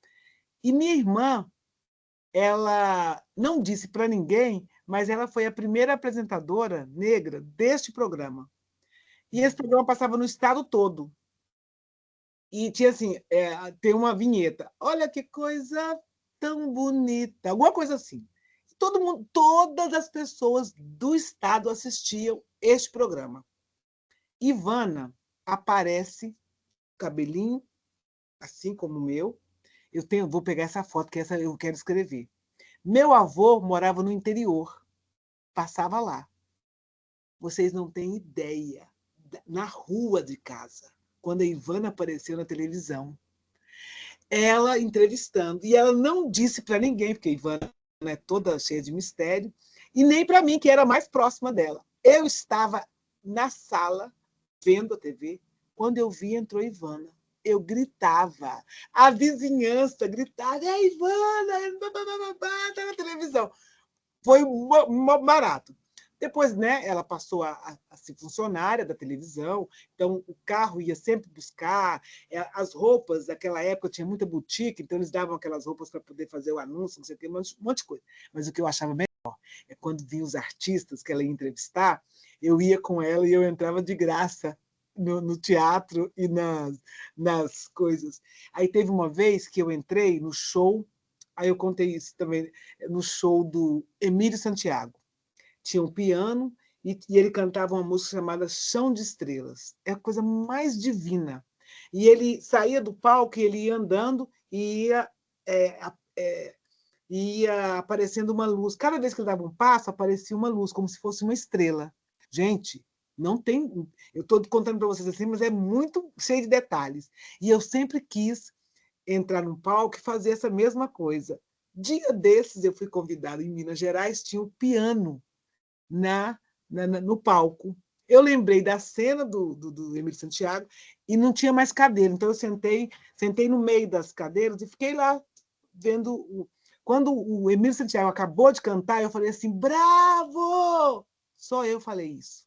E minha irmã, ela não disse para ninguém, mas ela foi a primeira apresentadora negra deste programa. E esse programa passava no estado todo. E tinha assim, tem uma vinheta. Olha que coisa tão bonita, alguma coisa assim. Todo mundo, todas as pessoas do estado assistiam este programa. Ivana aparece, cabelinho, assim como o meu. Vou pegar essa foto, que essa eu quero escrever. Meu avô morava no interior, passava lá. Vocês não têm ideia, na rua de casa, quando a Ivana apareceu na televisão, ela entrevistando, e ela não disse para ninguém, porque a Ivana é toda cheia de mistério, e nem para mim, que era mais próxima dela. Eu estava na sala, vendo a TV, quando eu vi, entrou a Ivana. Eu gritava, a vizinhança gritava, é a Ivana, está na televisão. Foi barato. Depois, né, ela passou a ser funcionária da televisão, então o carro ia sempre buscar, as roupas, naquela época tinha muita boutique, então eles davam aquelas roupas para poder fazer o anúncio, não sei o que, um monte de coisa. Mas o que eu achava melhor é quando vinha os artistas que ela ia entrevistar, eu ia com ela e eu entrava de graça no teatro e nas coisas. Aí teve uma vez que eu entrei no show, aí eu contei isso também, no show do Emílio Santiago. Tinha um piano e ele cantava uma música chamada Chão de Estrelas. É a coisa mais divina. E ele saía do palco e ele ia andando e ia aparecendo uma luz. Cada vez que ele dava um passo, aparecia uma luz, como se fosse uma estrela. Gente, não tem... Eu estou contando para vocês assim, mas é muito cheio de detalhes. E eu sempre quis entrar num palco e fazer essa mesma coisa. Dia desses, eu fui convidada em Minas Gerais, tinha um piano no palco. Eu lembrei da cena do Emílio Santiago e não tinha mais cadeira, então eu sentei no meio das cadeiras e fiquei lá vendo. Quando o Emílio Santiago acabou de cantar, eu falei assim, bravo! Só eu falei isso.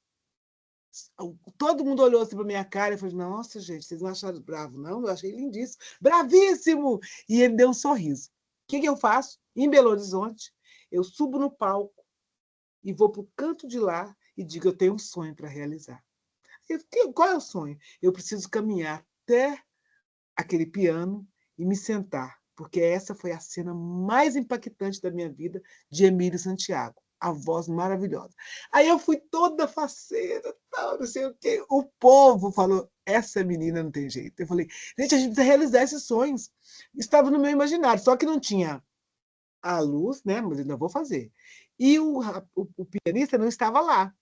Todo mundo olhou assim para minha cara e falou, nossa, gente, vocês não acharam bravo, não? Eu achei lindíssimo. Bravíssimo! E ele deu um sorriso. O que eu faço? Em Belo Horizonte, eu subo no palco e vou para o canto de lá e digo, eu tenho um sonho para realizar. Qual é o sonho? Eu preciso caminhar até aquele piano e me sentar, porque essa foi a cena mais impactante da minha vida de Emílio Santiago, a voz maravilhosa. Aí eu fui toda faceira, tal, não sei o quê. O povo falou, essa menina não tem jeito. Eu falei, gente, a gente precisa realizar esses sonhos. Estava no meu imaginário, só que não tinha a luz, né? Mas eu ainda vou fazer. E o pianista não estava lá.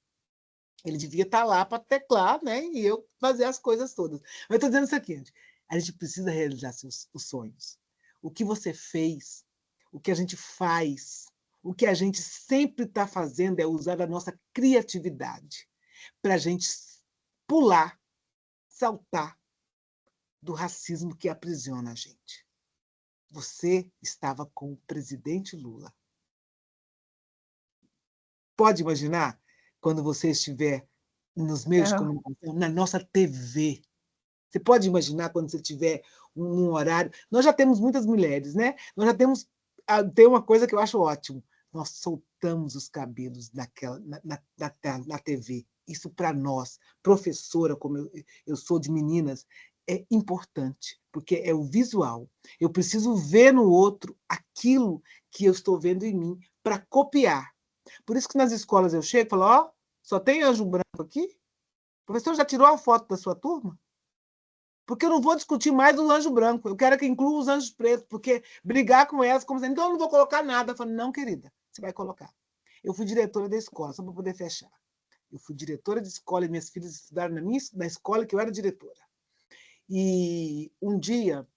Ele devia estar lá para teclar, né? E eu fazer as coisas todas. Mas eu estou dizendo o seguinte: a gente precisa realizar os sonhos. O que você fez, o que a gente faz, o que a gente sempre está fazendo é usar a nossa criatividade para a gente pular, saltar do racismo que aprisiona a gente. Você estava com o presidente Lula. Pode imaginar quando você estiver nos meios de Não. comunicação, na nossa TV. Você pode imaginar quando você tiver um horário. Nós já temos muitas mulheres, né? Nós já temos. Tem uma coisa que eu acho ótimo. Nós soltamos os cabelos na TV. Isso, para nós, professora, como eu sou de meninas, é importante, porque é o visual. Eu preciso ver no outro aquilo que eu estou vendo em mim para copiar. Por isso que nas escolas eu chego e falo: ó, só tem anjo branco aqui? O professor já tirou a foto da sua turma? Porque eu não vou discutir mais o anjo branco. Eu quero que inclua os anjos pretos, porque brigar com elas, como dizendo, então eu não vou colocar nada. Eu falo: não, querida, você vai colocar. Eu fui diretora da escola, só para poder fechar. Eu fui diretora de escola e minhas filhas estudaram na escola que eu era diretora. E um dia,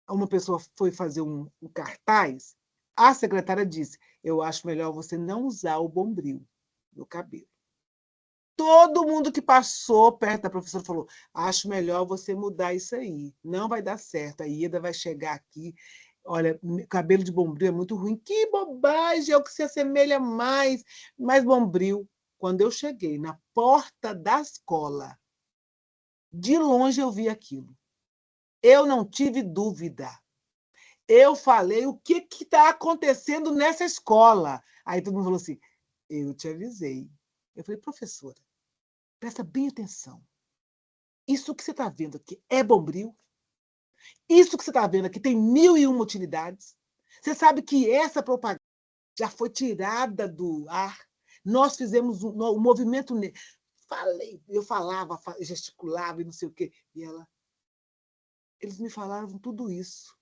uma pessoa foi fazer um cartaz, a secretária disse: eu acho melhor você não usar o bombril no cabelo. Todo mundo que passou perto da professora falou: acho melhor você mudar isso aí, não vai dar certo. A Ieda vai chegar aqui, olha, cabelo de bombril é muito ruim. Que bobagem, é o que se assemelha mais bombril. Quando eu cheguei na porta da escola, de longe eu vi aquilo. Eu não tive dúvida. Eu falei: o que está acontecendo nessa escola? Aí todo mundo falou assim: eu te avisei. Eu falei: professora, presta bem atenção. Isso que você está vendo aqui é bombril? Isso que você está vendo aqui tem 1001 utilidades? Você sabe que essa propaganda já foi tirada do ar? Nós fizemos um movimento. Eu falava, gesticulava e não sei o quê. E eles me falaram tudo isso.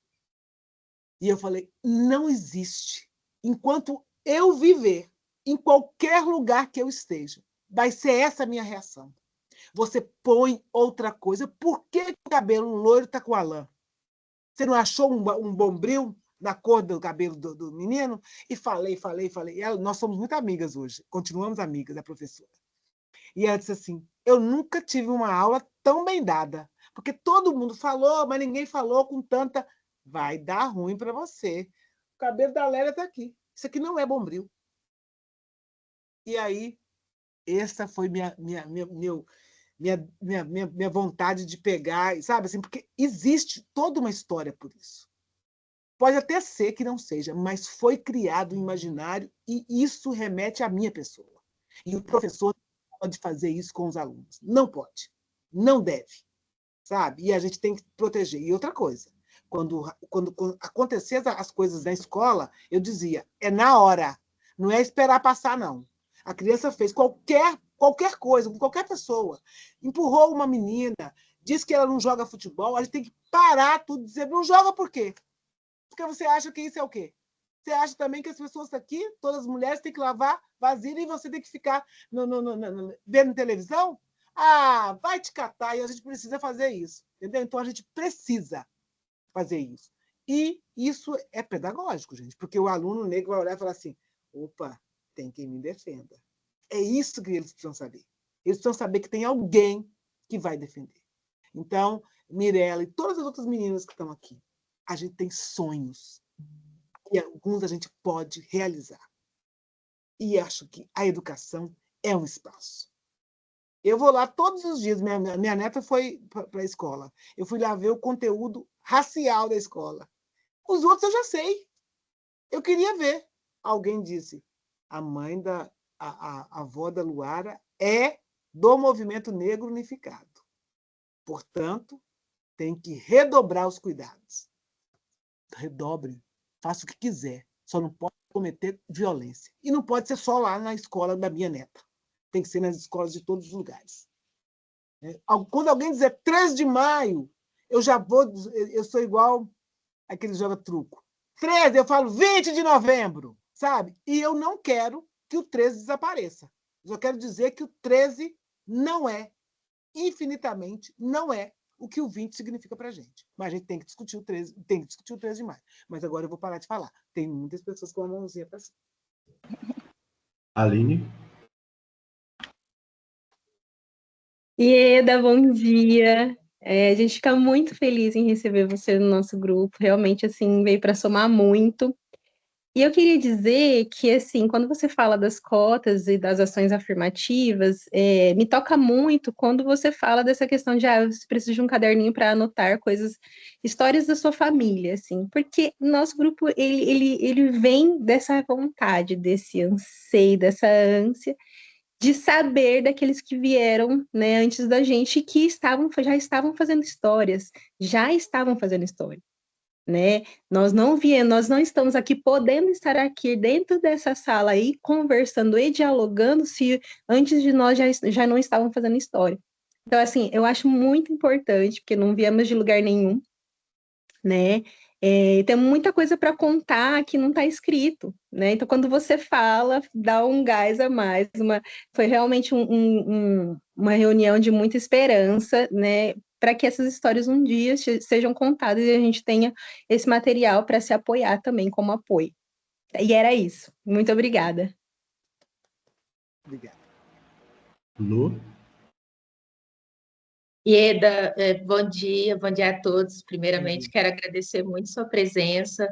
E eu falei: não existe. Enquanto eu viver, em qualquer lugar que eu esteja, vai ser essa a minha reação. Você põe outra coisa. Por que o cabelo loiro está com a lã? Você não achou um bombril na cor do cabelo do menino? E falei. E nós somos muito amigas hoje. Continuamos amigas, a professora. E ela disse assim: eu nunca tive uma aula tão bem dada. Porque todo mundo falou, mas ninguém falou com tanta... Vai dar ruim para você. O cabelo da Lélia está aqui. Isso aqui não é bombril. E aí, essa foi minha vontade de pegar, sabe assim, porque existe toda uma história por isso. Pode até ser que não seja, mas foi criado um imaginário e isso remete à minha pessoa. E o professor não pode fazer isso com os alunos. Não pode. Não deve. Sabe? E a gente tem que proteger. E outra coisa, quando acontecer as coisas na escola, eu dizia: é na hora. Não é esperar passar, não. A criança fez qualquer coisa, com qualquer pessoa. Empurrou uma menina, disse que ela não joga futebol, a gente tem que parar tudo e dizer: não joga por quê? Porque você acha que isso é o quê? Você acha também que as pessoas aqui, todas as mulheres, têm que lavar vasilha e você tem que ficar vendo televisão? Ah, vai te catar, e a gente precisa fazer isso. Entendeu? Então, a gente precisa fazer isso. E isso é pedagógico, gente, porque o aluno negro vai olhar e falar assim: opa, tem quem me defenda. É isso que eles precisam saber. Eles precisam saber que tem alguém que vai defender. Então, Mirella e todas as outras meninas que estão aqui, a gente tem sonhos e alguns a gente pode realizar. E acho que a educação é um espaço. Eu vou lá todos os dias. Minha neta foi para a escola. Eu fui lá ver o conteúdo racial da escola. Os outros eu já sei. Eu queria ver. Alguém disse: a avó da Luara é do movimento negro unificado. Portanto, tem que redobrar os cuidados. Redobre, faça o que quiser. Só não pode cometer violência. E não pode ser só lá na escola da minha neta. Tem que ser nas escolas de todos os lugares. Quando alguém dizer 13 de maio, eu sou igual aquele joga truco. 13, eu falo 20 de novembro, sabe? E eu não quero que o 13 desapareça. Eu só quero dizer que o 13 não é, infinitamente, não é o que o 20 significa para a gente. Mas a gente tem que discutir o 13, tem que discutir o 13 de maio. Mas agora eu vou parar de falar. Tem muitas pessoas com a mãozinha para cima. Aline? Ieda, bom dia. A gente fica muito feliz em receber você no nosso grupo. Realmente, assim, veio para somar muito. E eu queria dizer que, assim, quando você fala das cotas e das ações afirmativas, me toca muito quando você fala dessa questão de, você precisa de um caderninho para anotar coisas, histórias da sua família, assim, porque nosso grupo, ele vem dessa vontade, desse anseio, dessa ânsia de saber daqueles que vieram, né, antes da gente, que já estavam fazendo histórias, já estavam fazendo história, né? Nós não estamos aqui podendo estar aqui dentro dessa sala aí conversando e dialogando se antes de nós já não estavam fazendo história. Então, assim, eu acho muito importante, porque não viemos de lugar nenhum, né? Tem muita coisa para contar que não está escrito, né? Então, quando você fala, dá um gás a mais. Foi realmente uma reunião de muita esperança, né? Para que essas histórias um dia sejam contadas e a gente tenha esse material para se apoiar também como apoio. E era isso. Muito obrigada. Obrigado. Lu? Ieda, bom dia a todos. Primeiramente, quero agradecer muito sua presença,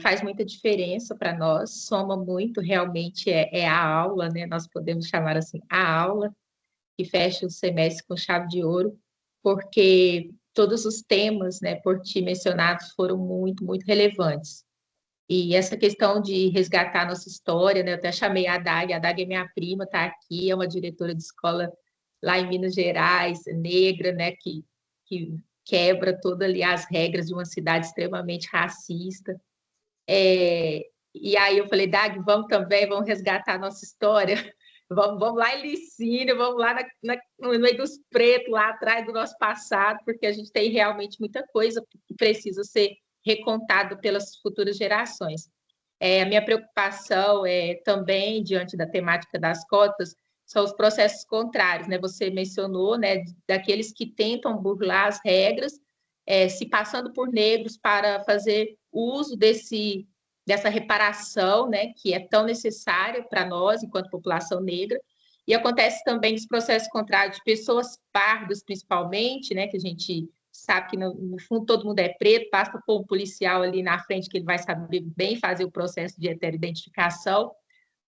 faz muita diferença para nós, soma muito, realmente é a aula, né? Nós podemos chamar assim, a aula, que fecha o semestre com chave de ouro, porque todos os temas, né, por ti mencionados foram muito, muito relevantes. E essa questão de resgatar nossa história, né? Eu até chamei a Dag é minha prima, está aqui, é uma diretora de escola lá em Minas Gerais, negra, né? Que quebra todas ali as regras de uma cidade extremamente racista. E aí eu falei, Dag, vamos também, vamos resgatar a nossa história. Vamos lá em Licínio, vamos lá no meio dos pretos, lá atrás do nosso passado, porque a gente tem realmente muita coisa que precisa ser recontado pelas futuras gerações. A minha preocupação também, diante da temática das cotas, são os processos contrários, né? Você mencionou, né, daqueles que tentam burlar as regras, se passando por negros para fazer uso dessa reparação, né, que é tão necessária para nós, enquanto população negra. E acontece também os processos contrários de pessoas pardas, principalmente, né, que a gente sabe que, no fundo, todo mundo é preto, basta pôr um policial ali na frente que ele vai saber bem fazer o processo de heteroidentificação.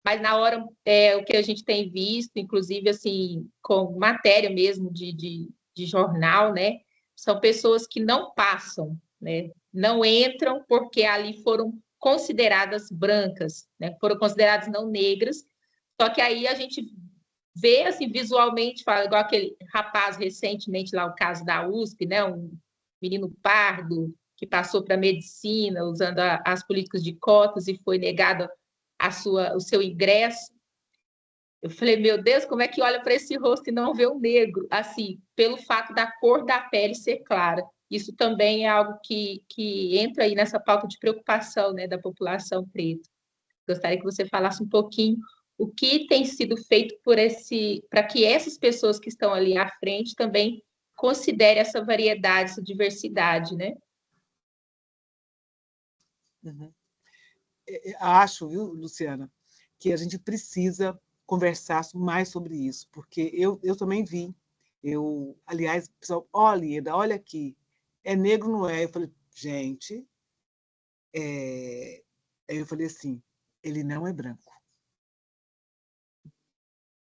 Mas, na hora, o que a gente tem visto, inclusive, assim, com matéria mesmo de jornal, né, são pessoas que não passam, né, não entram porque ali foram consideradas brancas, né, foram consideradas não negras, só que aí a gente vê, assim, visualmente, fala, igual aquele rapaz recentemente lá, o caso da USP, né, um menino pardo que passou para medicina usando as políticas de cotas e foi negado o seu ingresso. Eu falei, meu Deus, como é que olha para esse rosto e não vê o negro? Assim, pelo fato da cor da pele ser clara. Isso também é algo que entra aí nessa pauta de preocupação, né, da população preta. Gostaria que você falasse um pouquinho o que tem sido feito para que essas pessoas que estão ali à frente também considerem essa variedade, essa diversidade, né? Uhum. Acho, viu, Luciana, que a gente precisa conversar mais sobre isso, porque eu também vi. Aliás, o pessoal, olha, Ieda, olha aqui, é negro, não é? Eu falei, gente, aí eu falei assim, ele não é branco.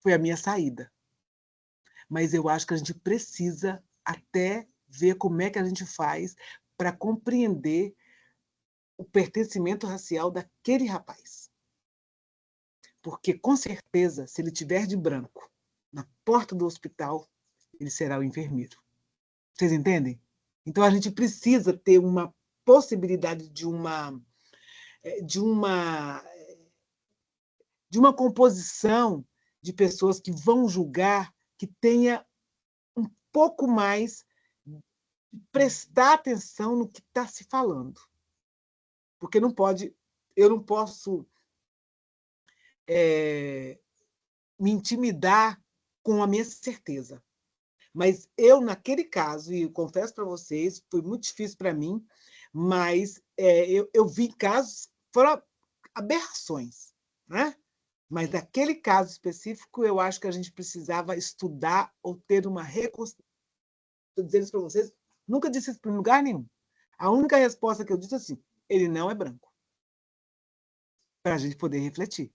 Foi a minha saída. Mas eu acho que a gente precisa até ver como é que a gente faz para compreender o pertencimento racial daquele rapaz. Porque, com certeza, se ele tiver de branco na porta do hospital, ele será o enfermeiro. Vocês entendem? Então, a gente precisa ter uma possibilidade de uma composição de pessoas que vão julgar, que tenha um pouco mais de prestar atenção no que está se falando. Porque eu não posso me intimidar com a minha certeza. Mas eu, naquele caso, e eu confesso para vocês, foi muito difícil para mim, mas eu vi casos, foram aberrações, né? Mas naquele caso específico, eu acho que a gente precisava estudar ou ter uma reconstrução. Estou dizendo isso para vocês, nunca disse isso em lugar nenhum. A única resposta que eu disse é assim, ele não é branco. Para a gente poder refletir.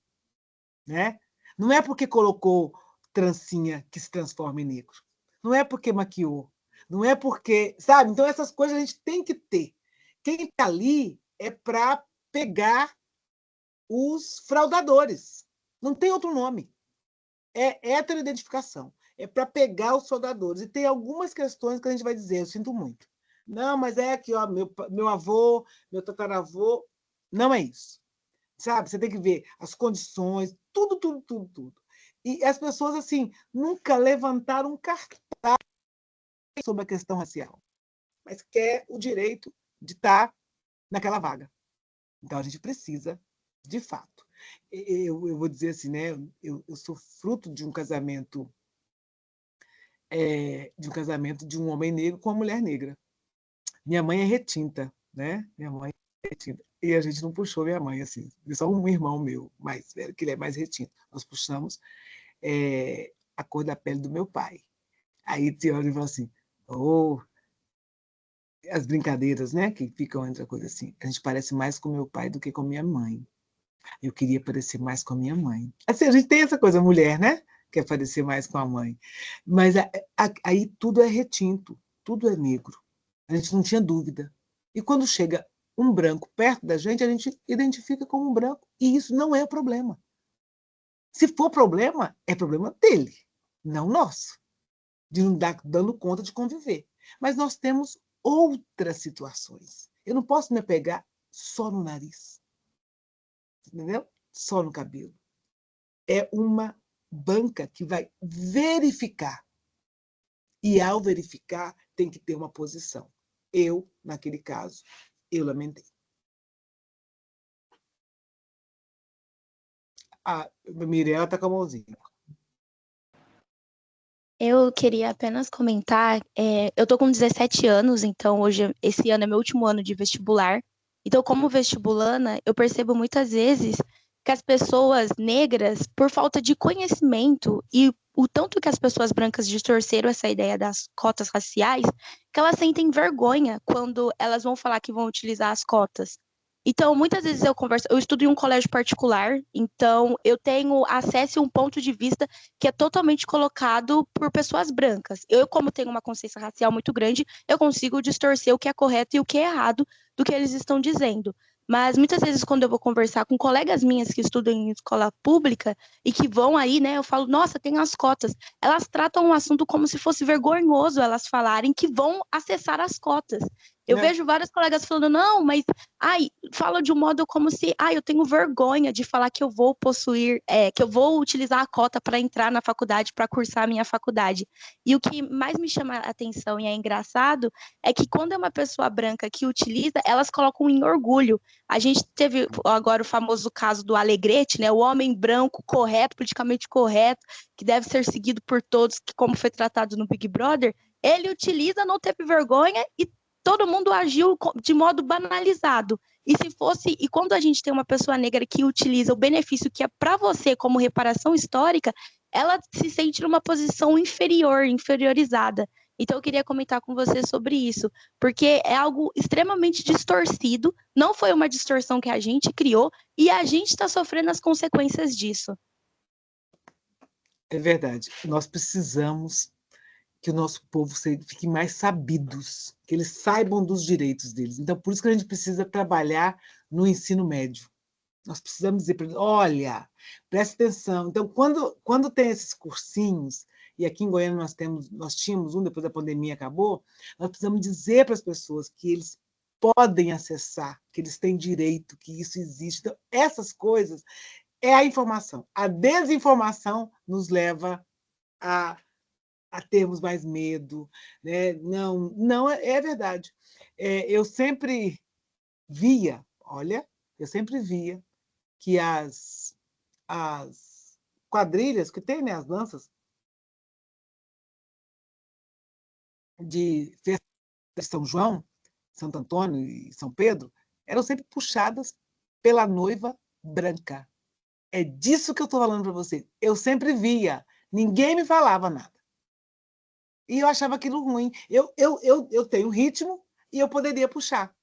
Né? Não é porque colocou trancinha que se transforma em negro. Não é porque maquiou. Não é porque... Sabe? Então, essas coisas a gente tem que ter. Quem está ali é para pegar os fraudadores. Não tem outro nome. É heteroidentificação. É para pegar os fraudadores. E tem algumas questões que a gente vai dizer, eu sinto muito. Não, mas é aqui, ó, meu avô, meu tataravô. Não é isso. Sabe? Você tem que ver as condições, tudo, tudo, tudo, tudo. E as pessoas, assim, nunca levantaram um cartaz sobre a questão racial, mas quer o direito de estar naquela vaga. Então, a gente precisa, de fato. Eu vou dizer assim, né? Eu sou fruto de um casamento de um homem negro com uma mulher negra. Minha mãe é retinta, né? Minha mãe é retinta. E a gente não puxou minha mãe, assim. Só um irmão meu mais velho, que ele é mais retinto. Nós puxamos a cor da pele do meu pai. Aí tem hora e fala assim, as brincadeiras, né, que ficam entre a coisa assim. A gente parece mais com meu pai do que com minha mãe. Eu queria parecer mais com a minha mãe. Assim, a gente tem essa coisa, mulher, né? Quer parecer mais com a mãe. Mas aí tudo é retinto, tudo é negro. A gente não tinha dúvida. E quando chega um branco perto da gente, a gente identifica como um branco. E isso não é o problema. Se for problema, é problema dele, não nosso, de não dar dando conta de conviver. Mas nós temos outras situações. Eu não posso me apegar só no nariz, entendeu? Só no cabelo. É uma banca que vai verificar. E, ao verificar, tem que ter uma posição. Eu, naquele caso, eu lamentei. A Mirella está com a mãozinha. Eu queria apenas comentar, eu tô com 17 anos, então esse ano é meu último ano de vestibular. Então, como vestibulana, eu percebo muitas vezes que as pessoas negras, por falta de conhecimento e o tanto que as pessoas brancas distorceram essa ideia das cotas raciais, que elas sentem vergonha quando elas vão falar que vão utilizar as cotas. Então, muitas vezes eu estudo em um colégio particular, então eu tenho acesso a um ponto de vista que é totalmente colocado por pessoas brancas. Eu, como tenho uma consciência racial muito grande, eu consigo distorcer o que é correto e o que é errado do que eles estão dizendo. Mas muitas vezes, quando eu vou conversar com colegas minhas que estudam em escola pública e que vão aí, né, eu falo, nossa, tem as cotas. Elas tratam o assunto como se fosse vergonhoso elas falarem que vão acessar as cotas. Eu vejo vários colegas falando, não, mas fala de um modo como se, eu tenho vergonha de falar que eu vou que eu vou utilizar a cota para entrar na faculdade, para cursar a minha faculdade. E o que mais me chama a atenção e é engraçado é que quando é uma pessoa branca que utiliza, elas colocam em orgulho. A gente teve agora o famoso caso do Alegrete, né? O homem branco correto, politicamente correto, que deve ser seguido por todos, que como foi tratado no Big Brother, ele utiliza, não teve vergonha e todo mundo agiu de modo banalizado. E quando a gente tem uma pessoa negra que utiliza o benefício que é para você como reparação histórica, ela se sente numa posição inferiorizada. Então eu queria comentar com você sobre isso, porque é algo extremamente distorcido, não foi uma distorção que a gente criou e a gente está sofrendo as consequências disso. É verdade. Nós precisamos que o nosso povo fique mais sabidos, que eles saibam dos direitos deles. Então, por isso que a gente precisa trabalhar no ensino médio. Nós precisamos dizer para eles, olha, preste atenção. Então, quando tem esses cursinhos, e aqui em Goiânia nós tínhamos um, depois da pandemia acabou, nós precisamos dizer para as pessoas que eles podem acessar, que eles têm direito, que isso existe. Então, essas coisas é a informação. A desinformação nos leva a termos mais medo, né? Não é verdade. Eu sempre via que as quadrilhas que tem, né, as danças de festa de São João, Santo Antônio e São Pedro, eram sempre puxadas pela noiva branca. É disso que eu estou falando para você. Eu sempre via, ninguém me falava nada. E eu achava aquilo ruim. Eu tenho ritmo e eu poderia puxar.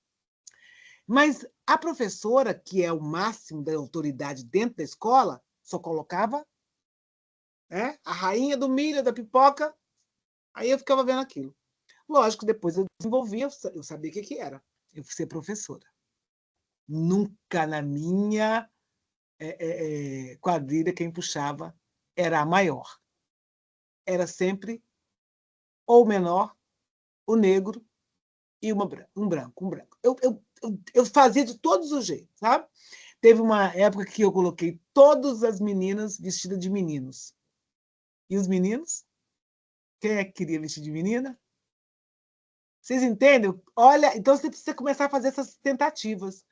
Mas a professora, que é o máximo da autoridade dentro da escola, só colocava, né, a rainha do milho, da pipoca, aí eu ficava vendo aquilo. Lógico, depois eu desenvolvi, eu sabia o que era. Eu fui ser professora. Nunca na minha quadrilha quem puxava era a maior. Era sempre ou o menor, o negro e um branco. Eu fazia de todos os jeitos, sabe? Teve uma época que eu coloquei todas as meninas vestidas de meninos. E os meninos? Quem é que queria vestir de menina? Vocês entendem? Olha, então você precisa começar a fazer essas tentativas.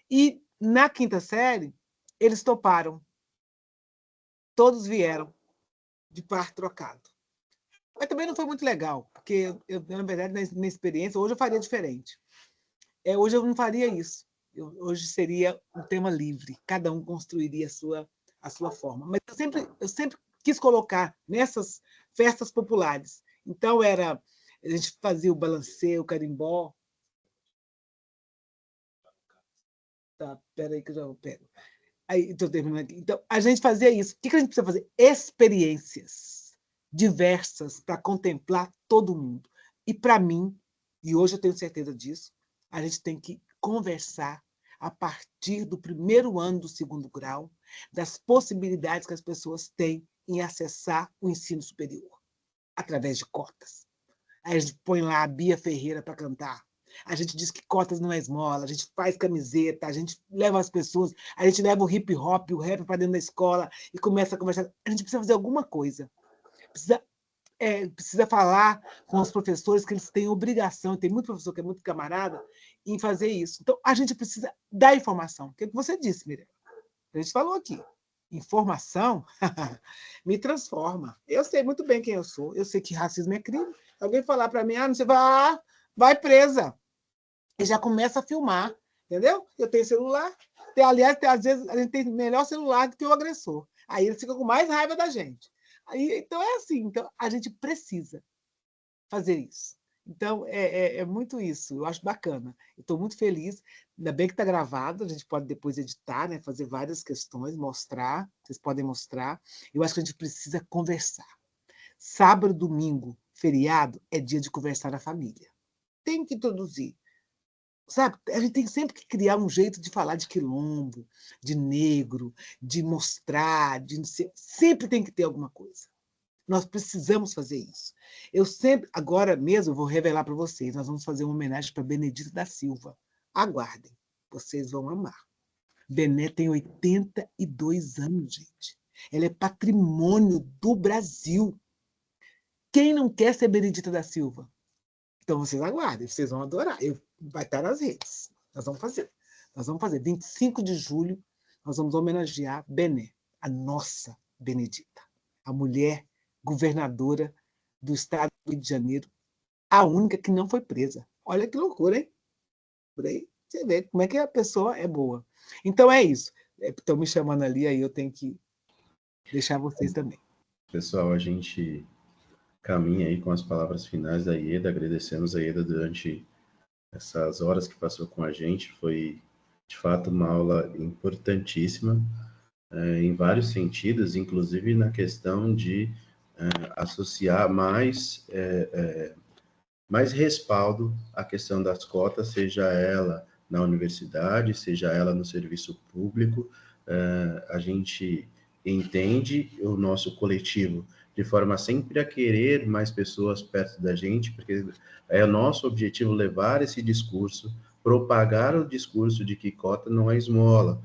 E na quinta série, eles toparam. Todos vieram de par trocado. Mas também não foi muito legal, porque eu na verdade, na experiência, hoje eu faria diferente. Hoje eu não faria isso. Hoje seria um tema livre, cada um construiria a sua forma. Mas eu sempre quis colocar nessas festas populares. Então, a gente fazia o balancê, o carimbó. Tá, peraí que eu já pego. Aí, estou terminando aqui. Então, a gente fazia isso. O que a gente precisa fazer? Experiências diversas para contemplar todo mundo. E, para mim, e hoje eu tenho certeza disso, a gente tem que conversar a partir do primeiro ano do segundo grau, das possibilidades que as pessoas têm em acessar o ensino superior, através de cotas. Aí a gente põe lá a Bia Ferreira para cantar. A gente diz que cotas não é esmola, a gente faz camiseta, a gente leva as pessoas, a gente leva o hip hop, o rap para dentro da escola e começa a conversar. A gente precisa fazer alguma coisa. Precisa falar com os professores que eles têm obrigação, tem muito professor que é muito camarada, em fazer isso. Então, a gente precisa dar informação. O que você disse, Miriam? A gente falou aqui. Informação me transforma. Eu sei muito bem quem eu sou, eu sei que racismo é crime. Alguém falar para mim, não sei, vai presa. E já começa a filmar, entendeu? Eu tenho celular, aliás, às vezes a gente tem melhor celular do que o agressor. Aí eles ficam com mais raiva da gente. Então, é assim, então, a gente precisa fazer isso. Então, é muito isso, eu acho bacana. Estou muito feliz, ainda bem que está gravado, a gente pode depois editar, né, fazer várias questões, mostrar, vocês podem mostrar. Eu acho que a gente precisa conversar. Sábado, domingo, feriado, é dia de conversar na família. Tem que introduzir. Sabe? A gente tem sempre que criar um jeito de falar de quilombo, de negro, de mostrar, sempre tem que ter alguma coisa. Nós precisamos fazer isso. Agora mesmo, eu vou revelar para vocês, nós vamos fazer uma homenagem para Benedita da Silva. Aguardem, vocês vão amar. Bené tem 82 anos, gente. Ela é patrimônio do Brasil. Quem não quer ser Benedita da Silva? Então, vocês aguardem, vocês vão adorar. Vai estar nas redes. Nós vamos fazer. 25 de julho, nós vamos homenagear Bené, a nossa Benedita, a mulher governadora do estado do Rio de Janeiro, a única que não foi presa. Olha que loucura, hein? Por aí você vê como é que a pessoa é boa. Então, é isso. Estão me chamando ali, aí eu tenho que deixar vocês também. Pessoal, a gente caminha aí com as palavras finais da Ieda, agradecemos a Ieda durante essas horas que passou com a gente, foi de fato uma aula importantíssima, em vários sentidos, inclusive na questão de associar mais respaldo à questão das cotas, seja ela na universidade, seja ela no serviço público. A gente entende o nosso coletivo de forma sempre a querer mais pessoas perto da gente, porque é nosso objetivo levar esse discurso, propagar o discurso de que cota não é esmola,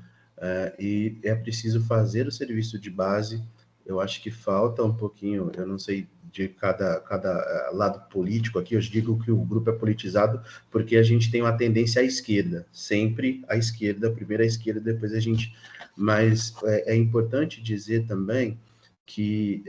e é preciso fazer o serviço de base. Eu acho que falta um pouquinho, eu não sei, de cada lado político aqui, eu digo que o grupo é politizado porque a gente tem uma tendência à esquerda, sempre à esquerda, primeiro à esquerda, depois a gente... Mas é importante dizer também que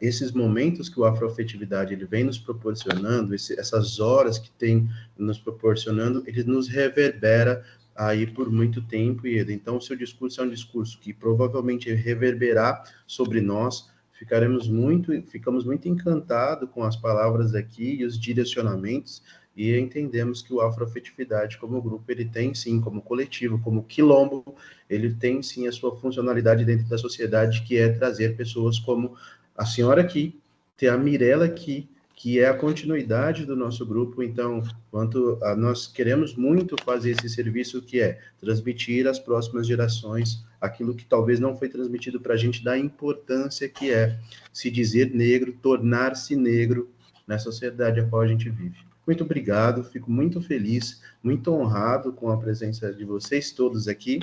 esses momentos que o Afroafetividade ele vem nos proporcionando, essas horas que tem nos proporcionando, ele nos reverbera aí por muito tempo, e então o seu discurso é um discurso que provavelmente reverberará sobre nós. Ficamos muito encantados com as palavras aqui e os direcionamentos, e entendemos que o Afroafetividade, como grupo, ele tem sim, como coletivo, como quilombo, ele tem sim a sua funcionalidade dentro da sociedade, que é trazer pessoas como a senhora aqui, ter a Mirella aqui, que é a continuidade do nosso grupo. Então, nós queremos muito fazer esse serviço, que é transmitir às próximas gerações aquilo que talvez não foi transmitido para a gente, da importância que é se dizer negro, tornar-se negro na sociedade a qual a gente vive. Muito obrigado, fico muito feliz, muito honrado com a presença de vocês todos aqui.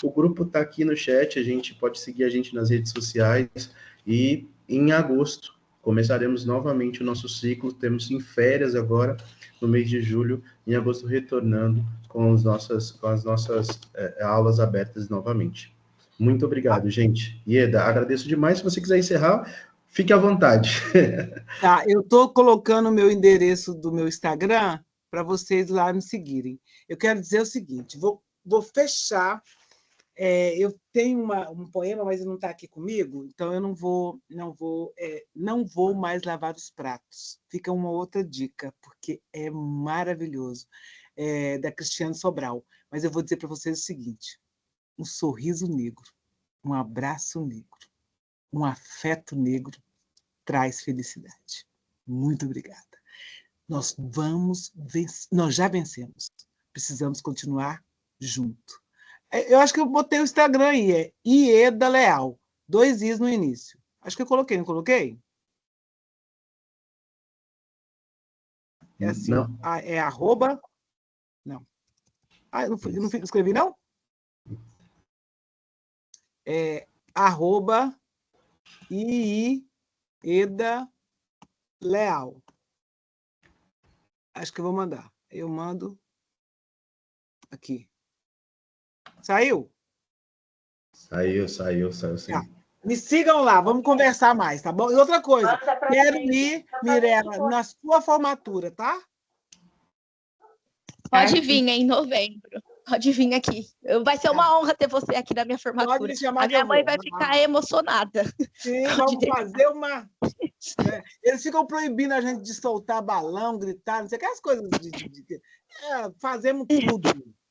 O grupo está aqui no chat, a gente pode seguir a gente nas redes sociais, e em agosto começaremos novamente o nosso ciclo. Temos em férias agora, no mês de julho, em agosto retornando com as nossas aulas abertas novamente. Muito obrigado, gente. Ieda, agradeço demais. Se você quiser encerrar, fique à vontade. Tá, eu estou colocando o meu endereço do meu Instagram para vocês lá me seguirem. Eu quero dizer o seguinte, vou fechar. Eu tenho um poema, mas ele não está aqui comigo, então eu não vou mais lavar os pratos. Fica uma outra dica, porque é maravilhoso, da Cristiane Sobral. Mas eu vou dizer para vocês o seguinte: um sorriso negro, um abraço negro, um afeto negro traz felicidade. Muito obrigada. Nós já vencemos. Precisamos continuar junto. Eu acho que eu botei o Instagram aí, é Ieda Leal, 2 Is no início. Acho que eu coloquei, não coloquei? É assim, Não. é arroba... Não. Eu não escrevi, não? É arroba Ieda Leal. Acho que eu vou mandar. Eu mando aqui. Saiu? Saiu sim. Tá. Me sigam lá, vamos conversar mais, tá bom? E outra coisa, quero ir, Mirella, na sua formatura, tá? Pode vir, em novembro. Pode vir aqui. Vai ser uma honra ter você aqui na minha formatura. Pode me chamar A minha mãe vai vou. ficar emocionada. Sim, vamos fazer uma... Eles ficam proibindo a gente de soltar balão, gritar, não sei o que, as coisas fazemos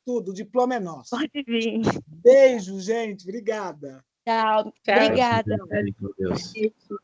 tudo, o diploma é nosso. Pode vir. Beijo, gente, obrigada. Tchau. Obrigada. Meu Deus. Isso.